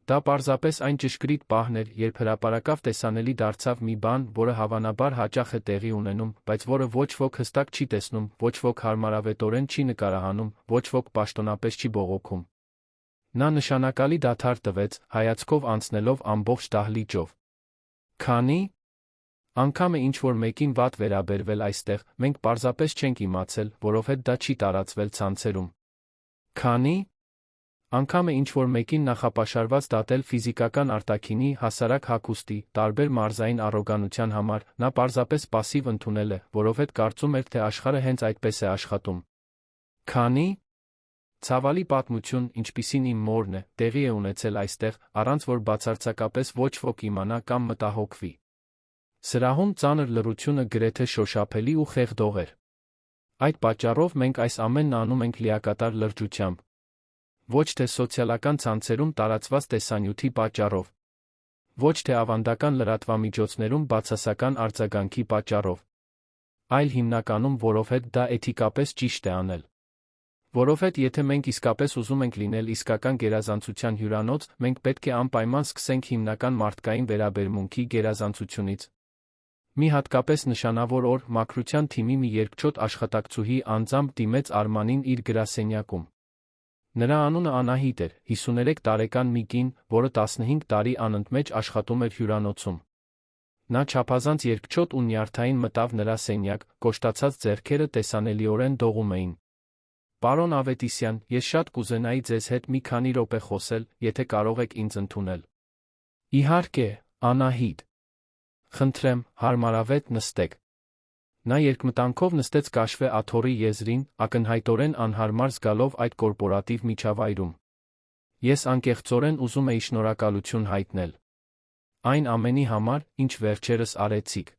Դա պարզապես այն ճշգրիտ պահն էր, երբ հրապարակավ տեսանելի դարձավ մի բան, որը հավանաբար հաճախ է տեղի ունենում, բայց որը ոչ ոք հստակ չի տեսնում, ոչ ոք հարմարավետորեն չի նկարահանում, ոչ ոք պաշտոնապես չի բողոքում։ Նա նշանակալի դադար տվեց, հայացքով անցնելով ամբողջ դահլիճով։ Քանի անգամ է ինչ-որ մեկին վատ վերաբերվել այստեղ, մենք պարզապես չենք իմացել, որովհետև դա չի տարածվել ցանցերում։ Քանի անգամ է ինչ-որ մեկին նախապաշարված դատել ֆիզիկական արտաքինի, հասարակ հագուստի, տարբեր մարզային առոգանության համար, նա պարզապես պասիվ ընդունել է, որովհետև կարծում էր, թե աշխարհը հենց այդպես է աշխատում։ Քանի ցավալի պատմություն, ինչպիսին իմ մորն է, տեղի է ունեցել այստեղ, առանց որ բացարձակապես ոչ ոք իմանա կամ մտահոգվի։ Սրահում ծանր լռությունը գրեթե շոշափելի ու խեղդող էր։ Այդ պատճառով մենք այս ամենն անում ենք լիակատար լրջությամբ։ Ոչ թե սոցիալական ցանցերում տարածված տեսանյութի պատճառով։ Ոչ թե ավանդական լրատվամիջոցներում բացասական արձագանքի պատճառով։ Այլ հիմնականում, որովհետև դա էթիկապես ճիշտ է անել։ Որովհետև եթե մենք իսկապես ուզում ենք լինել իսկական գերազանցության հյուրանոց, մենք պետք է անպայման սկսենք հիմնական մարդկային վերաբերմունքի գերազանցությունից։ Մի հատկապես նշանավոր օր մաքրության թիմի մի երկչոտ աշխատակցուհի անձամբ դիմեց Արմանին իր գրասենյակում։ Նրա անունը Անահիտ էր, 53 տարեկան մի կին, որը 15 տարի անընդմեջ աշխատում էր հյուրանոցում։ Նա չափազանց երկչոտ ու նյարդային մտավ նրա սենյակ, կոշտացած ձեռքերը տեսանելիորեն դողում էին։ Պարոն Ավետիսյան, ես շատ կուզենայի ձեզ հետ մի քանի րոպե խոսել, եթե կարող եք ինձ ընդունել։ Իհարկե, Անահիտ։ Խնդրեմ, հարմարավետ նստեք։ Նա երկմտանքով նստեց Կաշվե աթոռի եզրին, ակնհայտորեն անհարմար զգալով այդ կորպորատիվ միջավայրում։ Ես անկեղծորեն ուզում էի շնորհակալություն հայտնել։ Այն ամենի համար, ինչ վերջերս արեցիք։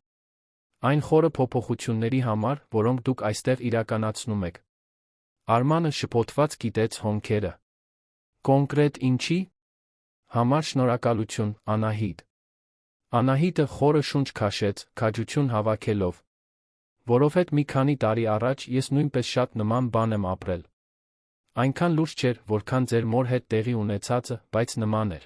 Այն խորը փոփոխությունների համար, որոնք դուք այստեղ իրականացնում եք։ Արմանը շփոթված գիտեց հոնքերը։ Կոնկրետ ինչի՞։ Համար շնորհակալություն, Անահիտ։ Անահիտը խորը շունչ քաշեց, քաջություն հավաքելով։ Որովհետև մի քանի տարի առաջ ես նույնպես շատ նման բան եմ ապրել։ Այնքան լուրջ չէր, որքան ձեր մոր հետ տեղի ունեցածը, բայց նման էր։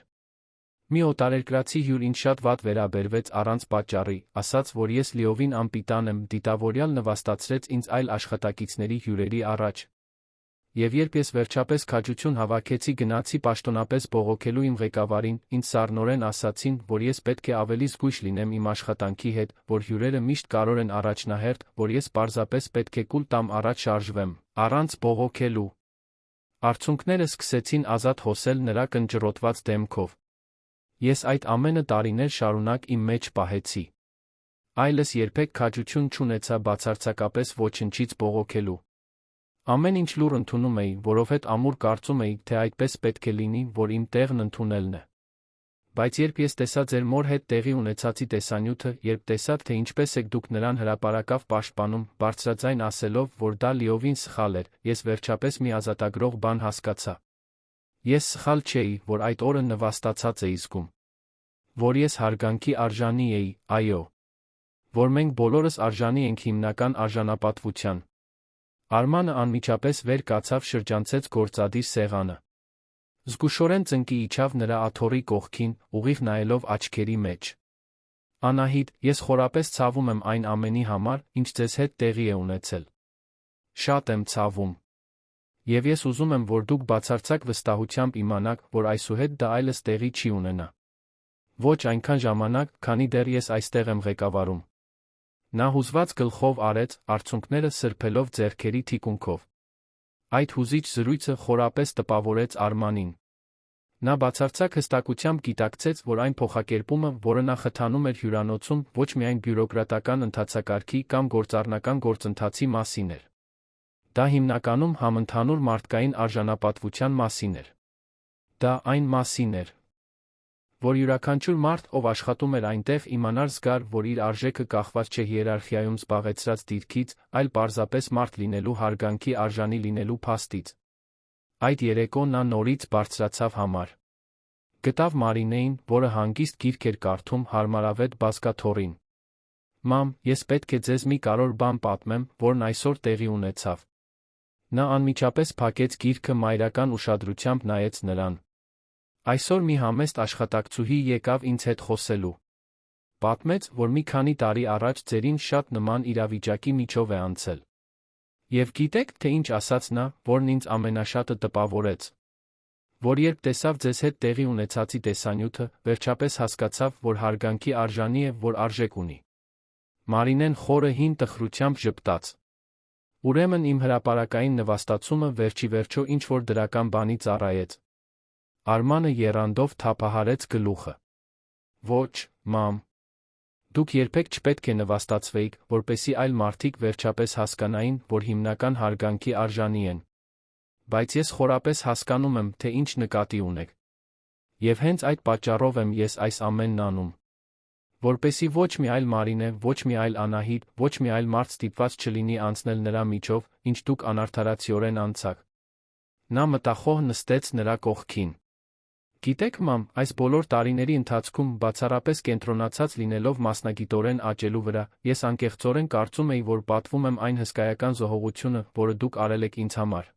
Մի օտարերկրացի հյուր ինձ շատ վատ վերաբերվեց առանց պատճառի, ասաց, որ ես լիովին անպիտան եմ, դիտավորյալ նվաստացրեց ինձ այլ աշխատակիցների հյուրերի առաջ։ Եվ երբ ես վերջապես քաջություն հավաքեցի գնացի պաշտոնապես բողոքելու իմ ղեկավարին, ինձ սառնորեն ասացին, որ ես պետք է ավելի զգույշ լինեմ իմ աշխատանքի հետ, որ հյուրերը միշտ կարող են առաջնահերթ, որ ես պարզապես պետք է կուլ տամ առաջ շարժվեմ, առանց բողոքելու։ Արցունքները սկսեցին ազատ հոսել նրա կնճռոտված դեմքով։ Ես այդ ամենը տարիներ շարունակ իմ մեջ պահեցի։ Այլս երբեք քաջություն չունեցա բացարձակապես ոչնչից բողոքելու։ Ամեն ինչ լուռ ընդունում էի, որովհետև ամուր կարծում էի, թե այդպես պետք է լինի, որ իմ տեղն ընդունելն է։ Բայց երբ ես տեսա ձեր մոր հետ տեղի ունեցածի տեսանյութը, երբ տեսա, թե ինչպես եք դուք նրան հրապարակավ պաշտպանում, բարձրաձայն ասելով, որ դա լիովին սխալ էր, ես վերջապես մի ազատագրող բան հասկացա։ Ես սխալ չէի, որ այդ օրը նվաստացած էի զգում։ Որ ես հարգանքի արժանի էի, այո։ Որ մենք բոլորս արժանի ենք հիմնական արժանապատվության։ Արմանը անմիջապես վեր կացավ, շրջանցեց գործադիր սեղանը։ Զգուշորեն ծնկի իջավ նրա աթոռի կողքին, ուղիղ նայելով աչքերի մեջ։ Անահիտ, ես խորապես ցավում եմ այն ամենի համար, ինչ ձեզ հետ տեղի է ունեցել։ Շատ եմ ցավում։ Եվ ես ուզում եմ, որ դուք բացարձակ վստահությամբ իմանաք, որ այսուհետ դա այլս տեղի չի ունենա։ Ոչ այնքան ժամանակ, քանի դեռ ես այստեղ եմ ղեկավարում։ Նա հուզված գլխով արեց, արցունքները սրբելով ձեռքերի թիկունքով։ Այդ հուզիչ զրույցը խորապես տպավորեց Արմանին։ Նա բացարձակ հստակությամբ գիտակցեց, որ այն փոխակերպումը, որը նա խթանում էր հյուրանոցում, ոչ միայն բյուրոկրատական ընթացակարգի կամ գործառնական գործընթացի մասին էր։ Դա հիմնականում համընդհանուր մարդկային արժանապատվության մասին էր։ Դա այն մասին էր, որ յուրաքանչյուր մարդ, ով աշխատում էր այնտեղ, իմանար զգար, որ իր արժեքը կախված չէ հիերարխիայում զբաղեցրած դիրքից, այլ պարզապես մարդ լինելու հարգանքի արժանի լինելու փաստից։ Այդ երեկո նա նորից բարձրացավ համար։ Գտավ Մարինեին, որը հանգիստ գիրք էր կարդում հարմարավետ բազկաթոռին։ Մամ, ես պետք է ձեզ մի կարևոր բան պատմեմ, որն այսօր տեղի ունեցավ։ Նա անմիջապես փակեց գիրքը, մայրական ուշադրությամբ նայեց նրան։ Այսօր մի համեստ աշխատակցուհի եկավ ինձ հետ խոսելու։ Պատմեց, որ մի քանի տարի առաջ ձերին շատ նման իրավիճակի միջով է անցել։ Եվ գիտեք, թե ինչ ասաց նա, որն ինձ ամենաշատը տպավորեց։ Որ երբ տեսավ ձեզ հետ տեղի ունեցածի տեսանյութը, վերջապես հասկացավ, որ հարգանքի արժանի է, որ արժեք ունի։ Մարինեն խորը հին տխրությամբ ժպտաց։ Ուրեմն իմ հրապարակային նվաստացումը վերջիվերջո ինչ-որ դրական բանի ծառայեց։ Արմանը եռանդով թափահարեց գլուխը։ Ոչ, մամ։ Դուք երբեք չպետք է նվաստացվեիք, որպեսզի այլ մարդիկ վերջապես հասկանային, որ հիմնական հարգանքի արժանի են։ Բայց ես խորապես հասկանում եմ, թե ինչ նկատի ունեք։ Եվ հենց այդ պատճառով եմ ես այս ամենն անում։ Որպեսզի ոչ մի այլ Մարինե, ոչ մի այլ Անահիտ, ոչ մի այլ մարդ ստիպված չլինի անցնել նրա միջով, ինչ դուք անարդարացիորեն անցաք։ Նա մտախոհ նստեց նրա կողքին։ Գիտեք, մամ, այս բոլոր տարիների ընթացքում, բացառապես կենտրոնացած լինելով մասնագիտորեն աճելու վրա, ես անկեղծորեն կարծում էի, որ պատվում եմ այն հսկայական զոհողությունը, որը դուք արել եք ինձ համար։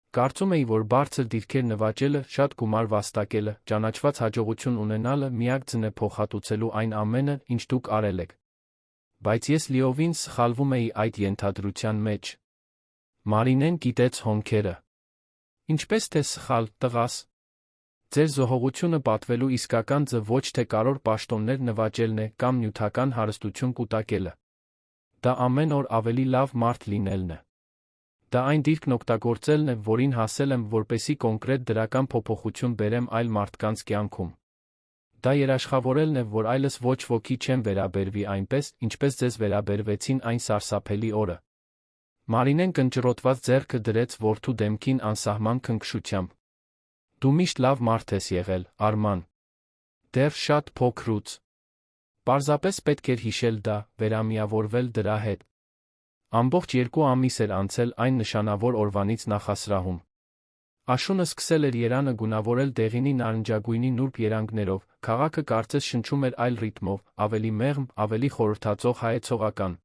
Կարծում էի, որ բարձր դիրքեր նվաճելը, շատ գումար վաստակելը, ճանաչված հաջողություն ունենալը միակ ձն է փոխհատուցելու այն ամենը, ինչ դուք արել եք։ Բայց ես լիովին սխալվում էի այդ ենթադրության մեջ։ Մարինեն գիտեց հոնքերը։ Ինչպես թե սխալ, տղաս։ Ձեր զոհողությունը պատվելու իսկական ձը ոչ թե կարևոր պաշտոններ նվաճելն է կամ նյութական հարստություն կուտակելը։ Դա ամեն օր ավելի լավ մարդ լինելն է։ Դա այն դիրքն օգտագործելն է, որին հասել եմ, որպեսզի կոնկրետ դրական փոփոխություն բերեմ այլ մարդկանց կյանքում։ Դա երաշխավորելն է, որ այլս ոչ ոքի չեմ վերաբերվի այնպես, ինչպես ձեզ վերաբերվեցին այն սարսափելի օրը։ Մարինեն կնճռոտված ձեռքը դրեց որդու դեմքին անսահման քնքշությամբ։ Դու միշտ լավ մարդ ես եղել, Արման։ Դեռ շատ փոքրուց։ Պարզապես պետք էր հիշել դա, վերամիավորվել դրա հետ։ Ամբողջ 2 ամիս էր անցել այն նշանավոր օրվանից նախասրահում։ Աշունը սկսել էր երանը գունավորել դեղինի նարնջագույնի նուրբ երանգներով, քաղաքը կարծես շնչում էր այլ ռիթմով, ավելի մեղմ, ավելի խորհրդածող հայեցողական։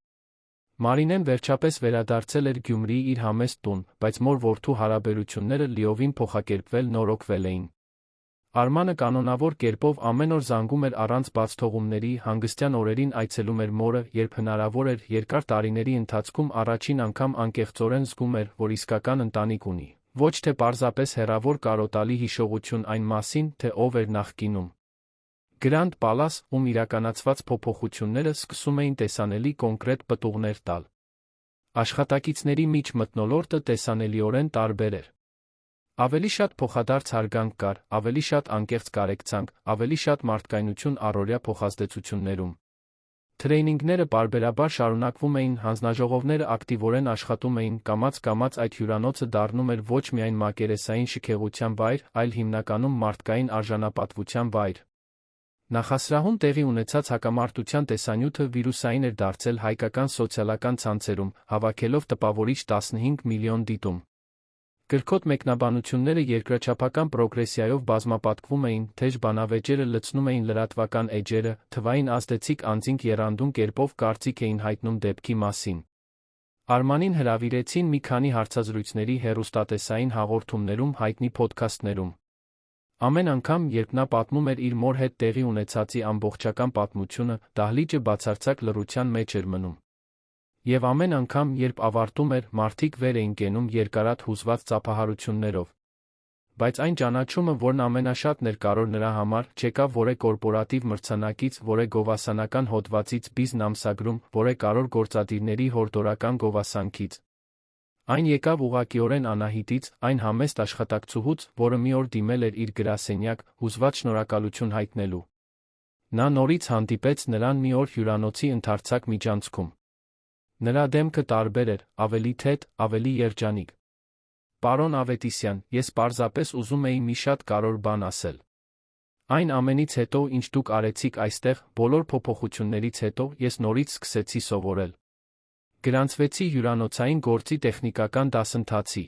Մարինեն վերջապես վերադարձել էր Գյումրիի իր համեստ տուն, բայց մոր-որդու հարաբերությունները լիովին փոխակերպվել նորոգվել էին։ Արմանը կանոնավոր կերպով ամեն օր զանգում էր առանց բացթողումների, հանգստյան օրերին այցելում էր մորը, երբ հնարավոր էր, երկար տարիների ընթացքում առաջին անգամ անկեղծորեն զգում էր, որ իսկական ընտանիք ունի, ոչ թե պարզապես հեռավոր կարոտալի հիշողություն այն մասին, թե ով էր նախկինում։ Գրանդ Պալաս, ում իրականացված փոփոխությունները սկսում էին տեսանելի կոնկրետ պտուղներ տալ։ Աշխատակիցների միջ մթնոլորտը տեսանելիորեն տարբեր էր։ Ավելի շատ փոխադարձ հարգանք կար, ավելի շատ անկեղծ կարեկցանք, ավելի շատ մարդկայնություն առօրյա փոխազդեցություններում։ Թրեյնինգները պարբերաբար շարունակվում էին, հանձնաժողովները ակտիվորեն աշխատում էին, կամաց-կամաց այդ հյուրանոցը դառնում էր ոչ միայն մակերեսային շքեղության վայր, այլ հիմնականում մարդկային արժանապատվության վայր։ Նախասրահում տեղի ունեցած հակամարտության տեսանյութը վիրուսային էր դարձել հայկական սոցիալական ցանցերում, հավաքելով տպավորիչ 15 միլիոն դիտում։ Կրքոտ մեկնաբանությունները երկրաչափական պրոգրեսիայով բազմապատկվում էին, թեժ բանավեճերը լցնում էին լրատվական էջերը, թվային ազդեցիկ անձինք եռանդուն կերպով կարծիք էին հայտնում դեպքի մասին։ Արմանին հրավիրեցին մի քանի հարցազրույցների հեռուստատեսային հաղորդումներում, հայտնի փոդքասթներում։ Ամեն անգամ, երբ նա պատմում էր իր մոր հետ տեղի ունեցածի ամբողջական պատմությունը, դահլիճը բացարձակ լռության մեջ էր մնում։ Եվ ամեն անգամ, երբ ավարտում էր, մարդիկ վեր էին կենում երկարատ հուզված ծափահարություններով։ Բայց այն ճանաչումը, որն ամենաշատն էր կարևոր նրա համար, չեկավ որե կորպորատիվ մրցանակից, որե գովասանական հոդվածից բիզնես ամսագրում, որե կարևոր գործադիրների հորդորական գովասանքից։ Այն եկավ ուղղակիորեն Անահիտից, այն համեստ աշխատակցուհուց, որը մի օր դիմել էր իր գրասենյակ, հուզված շնորհակալություն հայտնելու։ Նա նորից հանդիպեց նրան մի օր հյուրանոցի ընդարձակ միջանցքում։ Նրա դեմքը տարբեր էր, ավելի թեթ, ավելի երջանիկ։ Պարոն Ավետիսյան, ես պարզապես ուզում էի մի շատ կարևոր բան ասել։ Այն ամենից հետո, ինչ դուք արեցիք այստեղ, բոլոր փոփոխություններից հետո, ես նորից սկսեցի սովորել։ Գրանցվեցի հյուրանոցային գործի տեխնիկական դասընթացի։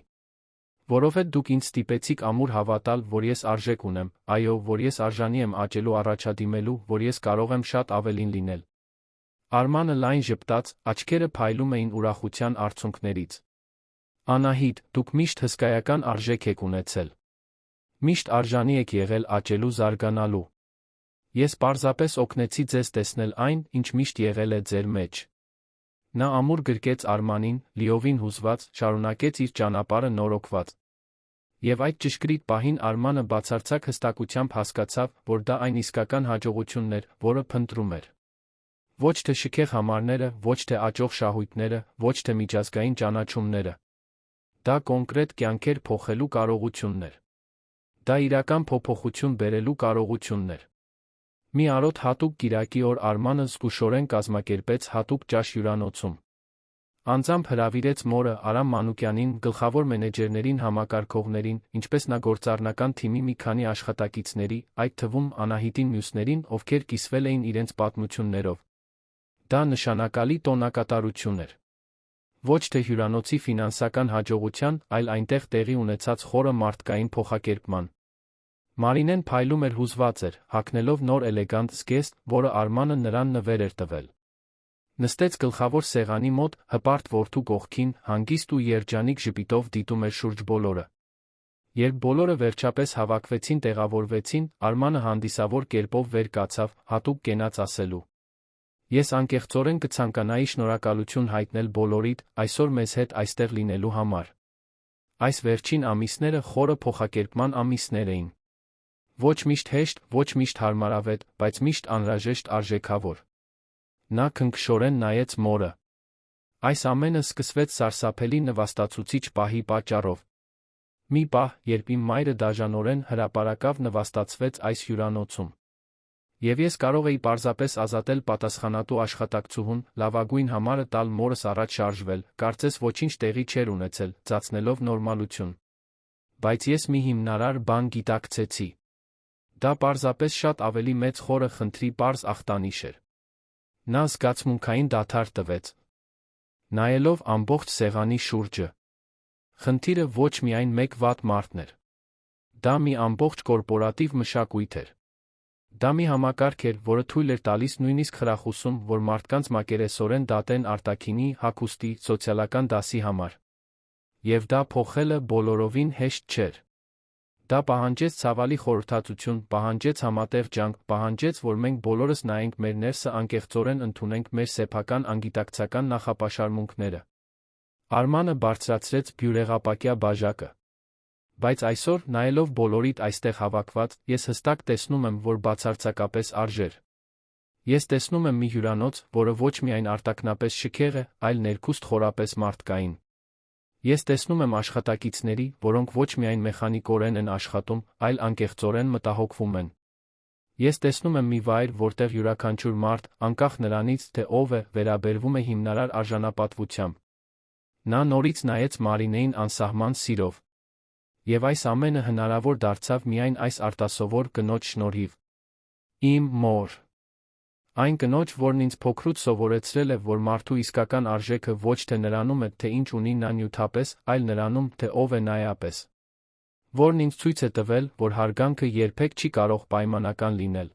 Որովհետև դուք ինձ ստիպեցիք ամուր հավատալ, որ ես արժեք ունեմ, այո, որ ես արժանի եմ աճելու առաջադիմելու, որ ես կարող եմ շատ ավելին լինել։ Արմանը լայն ժպտաց, աչքերը փայլում էին ուրախության արցունքներից։ Անահիտ, դուք միշտ հսկայական արժեք եք ունեցել։ Միշտ արժանի եք եղել աճելու, զարգանալու։ Ես պարզապես օգնեցի ձեզ տեսնել այն, ինչ միշտ եղել է ձեր մեջ։ Նա ամուր գրկեց Արմանին, լիովին հուզված, շարունակեց իր ճանապարհը նորոգված։ Եվ այդ ճշգրիտ պահին Արմանը բացարձակ հստակությամբ հասկացավ, որ դա այն իսկական հաջողությունն էր, որը փնտրում էր։ Ոչ թե շքեղ համարները, ոչ թե աճող շահույթները, ոչ թե միջազգային ճանաչումները։ Դա կոնկրետ կյանքեր փոխելու կարողությունն էր։ Դա իրական փոփոխություն բերելու կարողությունն էր։ Մի արոտ հատուկ կիրակի օր Արմանը զգուշորեն կազմակերպեց հատուկ ճաշ հյուրանոցում։ Անձամբ հրավիրեց մորը Արամ Մանուկյանին, գլխավոր մենեջերներին, համակարգողներին, ինչպես նա գործառնական թիմի մի քանի աշխատակիցների, այդ թվում Անահիտին մյուսներին, ովքեր կիսվել էին իրենց պատմություններով։ Դա նշանակալի տոնակատարություն էր։ Ոչ թե հյուրանոցի ֆինանսական հաջողության, այլ այնտեղ տեղի ունեցած խորը մարդկային փոխակերպման։ Մարինեն փայլում էր, հուզված էր, հագնելով նոր էլեգանտ զգեստ, որը Արմանը նրան նվեր էր տվել։ Նստեց գլխավոր սեղանի մոտ, հպարտ որդու կողքին, հանգիստ ու երջանիկ ժպիտով դիտում էր շուրջ բոլորը։ Երբ բոլորը վերջապես հավաքվեցին, տեղավորվեցին, Արմանը հանդիսավոր կերպով վեր կացավ, հատուկ կենաց ասելու. Ես անկեղծորեն կցանկանայի շնորհակալություն հայտնել բոլորիդ, այսօր մեզ հետ այստեղ լինելու համար։ Այս վերջին ամիսները խորը փոխակերպման ամիսներ էին։ Ոչ միշտ հեշտ, ոչ միշտ հարմարավետ, բայց միշտ անհրաժեշտ արժեքավոր։ Նա քնքշորեն նայեց մորը։ Այս ամենը սկսվեց սարսափելի նվաստացուցիչ պահի պատճառով։ Մի պահ, երբ իմ մայրը դաժանորեն հրապարակավ նվաստացվեց այս հյուրանոցում։ Եվ ես կարող էի պարզապես ազատել պատասխանատու աշխատակցուհուն, լավագույն համարը տալ մորս առաջ շարժվել, կարծես ոչինչ տեղի չէր ունեցել, ծածնելով նորմալություն։ Բայց ես մի հիմնարար բան գիտակցեցի։ Դա պարզապես շատ ավելի մեծ խորը խնդրի պարզ ախտանիշ էր։ Նա զգացմունքային դադար տվեց, նայելով ամբողջ սեղանի շուրջը։ Խնդիրը ոչ միայն մեկ վատ մարդն էր։ Դա մի ամբողջ կորպորատիվ մշակույթ էր։ Դա մի համակարգ էր, որը թույլ էր տալիս նույնիսկ խրախուսում, որ մարդկանց մակերեսորեն դատեն արտաքինի, հագուստի, սոցիալական դասի համար։ Եվ դա փոխելը բոլորովին հեշտ չէր։ Դա պահանջեց ցավալի խորհրդածություն, պահանջեց համատեղ ջանք, պահանջեց, որ մենք բոլորս նայենք մեր ներսը, անկեղծորեն ընդունենք մեր սեփական անգիտակցական նախապաշարմունքները։ Արմանը բարձրացրեց բյուրեղապակյա բաժակը։ Բայց այսօր, նայելով բոլորիդ այստեղ հավաքված, ես հստակ տեսնում եմ, որ բացարձակապես արժեր։ Ես տեսնում եմ մի հյուրանոց, որը ոչ միայն արտաքնապես շքեղ է, այլ ներքուստ խորապես մարդկային։ Ես տեսնում եմ աշխատակիցների, որոնք ոչ միայն մեխանիկորեն են աշխատում, այլ անկեղծորեն մտահոգվում են։ Ես տեսնում եմ մի վայր, որտեղ յուրաքանչյուր մարդ, անկախ նրանից, թե ով է, վերաբերվում է հիմնարար արժանապատվությամբ։ Նա նորից նայեց Մարինեին անսահման սիրով։ Եվ այս ամենը հնարավոր դարձավ միայն այս արտասովոր կնոջ շնորհիվ։ Իմ մոր։ Այն կնոջ, որն ինձ փոքրուց սովորեցրել է, որ մարդու իսկական արժեքը ոչ թե նրանում է, թե ինչ ունի նա նյութապես, այլ նրանում, թե ով է նա էապես։ Որն ինձ ցույց է տվել, որ հարգանքը երբեք չի կարող պայմանական լինել։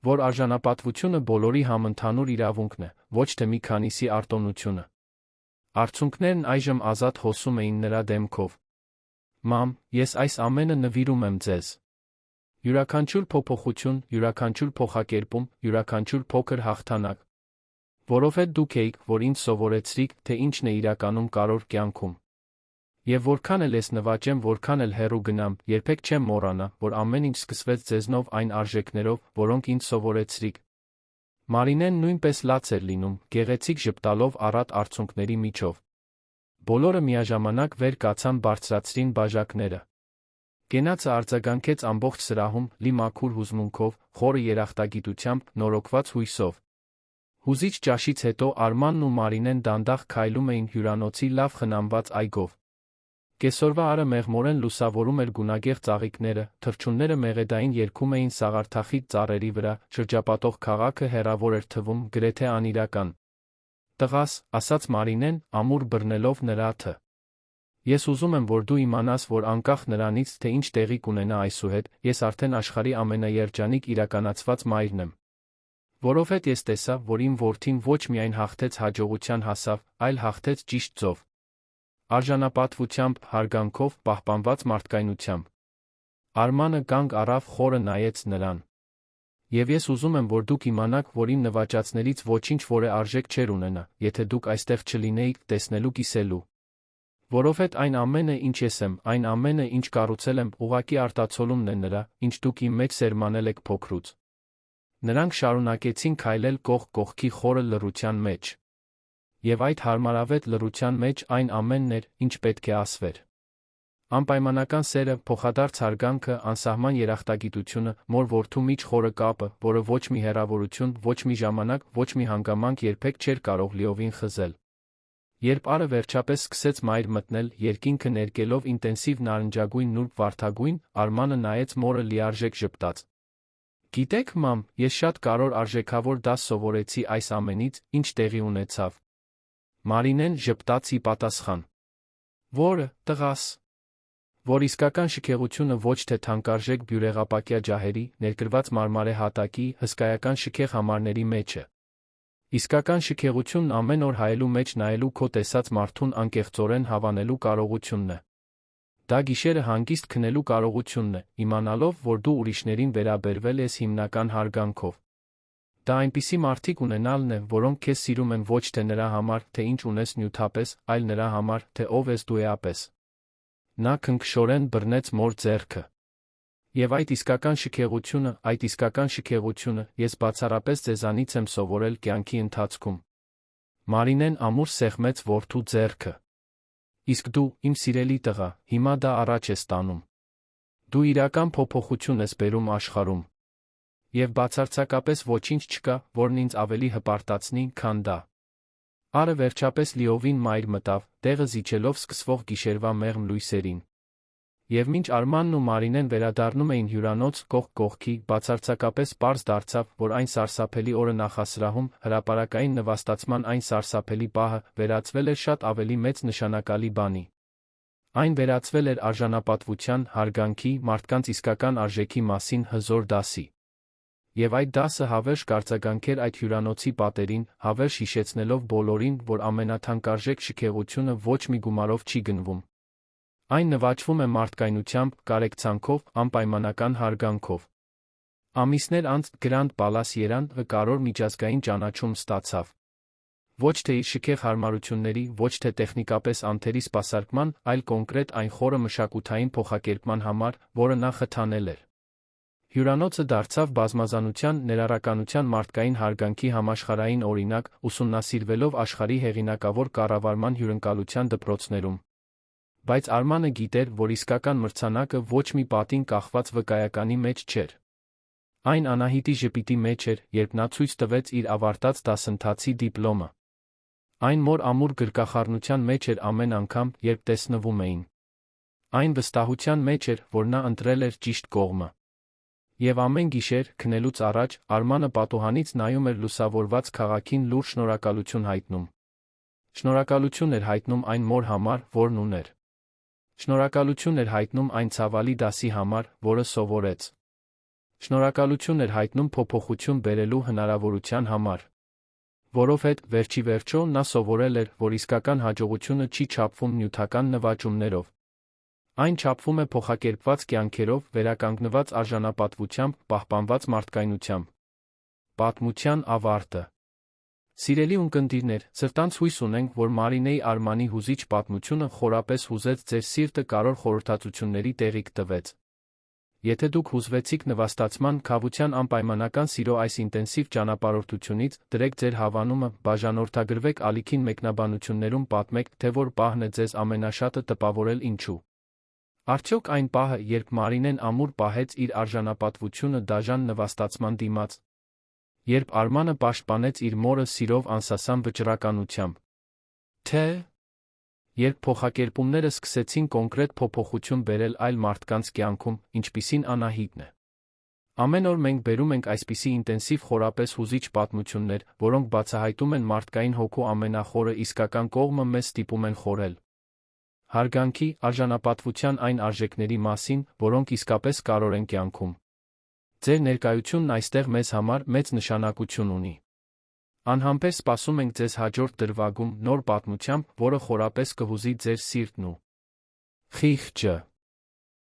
Որ արժանապատվությունը բոլորի համընդհանուր իրավունքն է, ոչ թե մի քանիսի արտոնությունը։ Արցունքներն այժմ ազատ հոսում էին նրա դեմքով։ Մամ, ես այս ամենը նվիրում եմ ձեզ։ Յուրաքանչյուր փոփոխություն, յուրաքանչյուր փոխակերպում, յուրաքանչյուր փոքր հաղթանակ։ Որովհետև դուք էիք, որ ինձ սովորեցրիք, թե ինչն է իրականում կարևոր կյանքում։ Եվ որքան էլ ես նվաճեմ, որքան էլ հեռու գնամ, երբեք չեմ մոռանա, որ ամեն ինչ սկսվեց ձեզնով, այն արժեքներով, որոնք ինձ սովորեցրիք։ Մարինեն նույնպես լաց էր լինում, գեղեցիկ ժպտալով առատ արցունքների միջով։ Բոլորը միաժամանակ վեր կացան, բարձրացրին բաժակները։ Կենացը արձագանքեց ամբողջ սրահում, լի մաքուր հուզմունքով, խորը երախտագիտությամբ, նորոգված հույսով։ Հուզիչ ճաշից հետո Արմանն ու Մարինեն դանդաղ քայլում էին հյուրանոցի լավ խնամված այգով։ Կեսօրվա արը մեղմորեն լուսավորում էր գունագեղ ծաղիկները, թռչունները մեղեդային երգում էին սաղարթախիտ ծառերի վրա, շրջապատող քաղաքը հեռավոր էր թվում, գրեթե անիրական։ Տղաս, ասաց Մարինեն, ամուր բռնելով նրա աթը։ Ես ուզում եմ, որ դու իմանաս, որ անկախ նրանից, թե ինչ տեղի կունենա այսուհետ, ես արդեն աշխարհի ամենաերջանիկ իրականացված մայրն եմ։ Որովհետև ես տեսա, որ իմ որդին ոչ միայն հաղթեց հաջողության հասավ, այլ հաղթեց ճիշտ ձով։ Արժանապատվությամբ, հարգանքով, պահպանված մարդկայնությամբ։ Արմանը կանգ առավ, խորը նայեց նրան։ Եվ ես ուզում եմ, որ դուք իմանաք, որ իմ նվաճածներից ոչինչ որևէ արժեք չէր ունենա, եթե դուք այստեղ չլինեիք, տեսնելու, կիսելու։ Որովհետև այն ամենը, ինչ ես եմ, այն ամենը, ինչ կառուցել եմ, ուղղակի արտացոլումն է նրա, ինչ դուք իմ մեջ սերմանել եք փոքրուց։ Նրանք շարունակեցին քայլել կողք կողքի խորը լռության մեջ։ Եվ այդ հարմարավետ լռության մեջ այն ամենն էր, ինչ պետք է ասվեր։ Անպայմանական սերը, փոխադարձ հարգանքը, անսահման երախտագիտությունը, մոր-որդու միջ խորը կապը, որը ոչ մի հեռավորություն, ոչ մի ժամանակ, ոչ մի հանգամանք երբեք չէր կարող լիովին խզել։ Երբ արը վերջապես սկսեց մայր մտնել, երկինքը ներկելով ինտենսիվ նարնջագույն նուրբ վարդագույն, Արմանը նայեց մորը լիարժեք ժպտաց։ Գիտեք, մամ, ես շատ կարևոր արժեքավոր դաս սովորեցի այս ամենից, ինչ տեղի ունեցավ։ Մարինեն ժպտաց ի պատասխան։ Որը, տղաս։ Որ իսկական շքեղությունը ոչ թե թանկարժեք բյուրեղապակյա ջահերի, ներկրված մարմարե հատակի, հսկայական շքեղ համարների մեջ է։ Իսկական շքեղությունն ամեն օր հայելու մեջ նայելու քո տեսած մարդուն անկեղծորեն հավանելու կարողությունն է։ Դա գիշերը հանգիստ քնելու կարողությունն է, իմանալով, որ դու ուրիշներին վերաբերվել ես հիմնական հարգանքով։ Դա այնպիսի մարդիկ ունենալն է, որոնք քեզ սիրում են ոչ թե նրա համար, թե ինչ ունես նյութապես, այլ նրա համար, թե ով ես դու էապես։ Նա քնքշորեն բռնեց մոր ձեռքը։ Եվ այդ իսկական շքեղությունը ես բացառապես ձեզանից եմ սովորել կյանքի ընթացքում։ Մարինեն ամուր սեղմեց որդու ձեռքը։ Իսկ դու, իմ սիրելի տղա, հիմա դա առաջ ես տանում։ Դու իրական փոփոխություն ես բերում աշխարհում։ Եվ բացարձակապես ոչինչ չկա, որն ինձ ավելի հպարտացնի, քան դա։ Արը վերջապես լիովին մայր մտավ, տեղը զիջելով սկսվող գիշերվա մեղմ լույսերին։ Եվ մինչ Արմանն ու Մարինեն վերադառնում էին հյուրանոց կողք կողքի, բացարձակապես պարզ դարձավ, որ այն սարսափելի օրը նախասրահում, հրապարակային նվաստացման այն սարսափելի պահը, վերածվել էր շատ ավելի մեծ նշանակալի բանի։ Այն վերածվել էր արժանապատվության, հարգանքի, մարդկանց իսկական արժեքի մասին հզոր դասի։ Եվ այդ դասը հավերժ կարձագանքեր այդ հյուրանոցի պատերին, հավերժ հիշեցնելով բոլորին, որ ամենաթանկարժեք շքեղությունը ոչ մի գումարով չի գնվում։ Այն նվաճվում է մարդկայնությամբ, կարեկցանքով, անպայմանական հարգանքով։ Ամիսներ անց Գրանդ Պալաս երան, կարևոր միջազգային ճանաչում ստացավ։ Ոչ թե իր շքեղ հարմարությունների, ոչ թե տեխնիկապես անթերի սպասարկման, այլ կոնկրետ այն խորը մշակութային փոխակերպման համար, որը նա խթանել էր։ Հյուրանոցը դարձավ բազմազանության, ներառականության, մարդկային հարգանքի համաշխարհային օրինակ, ուսումնասիրվելով աշխարհի հեղինակավոր կառավարման հյուրընկալության դպրոցներում։ Բայց Արմանը գիտեր, որ իսկական մրցանակը ոչ մի պատին կախված վկայականի մեջ չէր։ Այն Անահիտի ժպիտի մեջ էր, երբ նա ցույց տվեց իր ավարտած դասընթացի դիպլոմը։ Այն մոր ամուր գրկախառնության մեջ էր ամեն անգամ, երբ տեսնվում էին։ Այն վստահության մեջ էր, որ նա ընտրել էր ճիշտ կողմը։ Եվ ամեն գիշեր, քնելուց առաջ, Արմանը պատուհանից նայում էր լուսավորված քաղաքին լուր շնորհակալություն հայտնում։ Շնորհակալություն էր հայտնում այն մոր համար, որն ուներ։ Շնորհակալություն էր հայտնում այն ցավալի դասի համար, որը սովորեց։ Շնորհակալություն էր հայտնում փոփոխություն բերելու հնարավորության համար։ Որովհետև, վերջի վերջո, նա սովորել էր, որ իսկական հաջողությունը չի չափվում նյութական նվաճումներով։ Այն չափվում է փոխակերպված կյանքերով, վերականգնված արժանապատվությամբ, պահպանված մարդկայնությամբ։ Պատմության ավարտը։ Սիրելի ունկնդիրներ, սրտանց հույս ունենք, որ Մարինեի Արմանի հուզիչ պատմությունը խորապես հուզեց ձեր սիրտը, կարևոր խորհրդատվությունների տեղիք տվեց։ Եթե դուք հուզվեցիք նվաստացման, քավության, անպայմանական սիրո այս ինտենսիվ ճանապարհորդությունից, դրեք ձեր հավանումը, բաժանորդագրվեք ալիքին մեկնաբանություններում պատմեք, թե որ պահն է ձեզ ամենաշատը տպավորել ինչու։ Արդյոք այն պահը, երբ Մարինեն ամուր պահեց իր արժանապատվությունը դաժան նվաստացման դիմաց։ Երբ Արմանը պաշտպանեց իր մորը սիրով անսասան վճռականությամբ։ Թե երբ փոխակերպումները սկսեցին կոնկրետ փոփոխություն բերել այլ մարդկանց կյանքում, ինչպիսին Անահիտն է։ Ամեն օր մենք բերում ենք այսպիսի ինտենսիվ խորապես հուզիչ պատմություններ, որոնք բացահայտում են մարդկային հոգու ամենախորը իսկական կողմը, մեզ ստիպում են խորել հարգանքի, արժանապատվության այն արժեքների մասին, որոնք իսկապես կարևոր են կյանքում։ Ձեր ներկայությունն այստեղ մեզ համար մեծ նշանակություն ունի։ Անհամբեր սպասում ենք ձեզ հաջորդ դրվագում նոր պատմությամբ, որը խորապես կհուզի ձեր սիրտն ու խիղճը։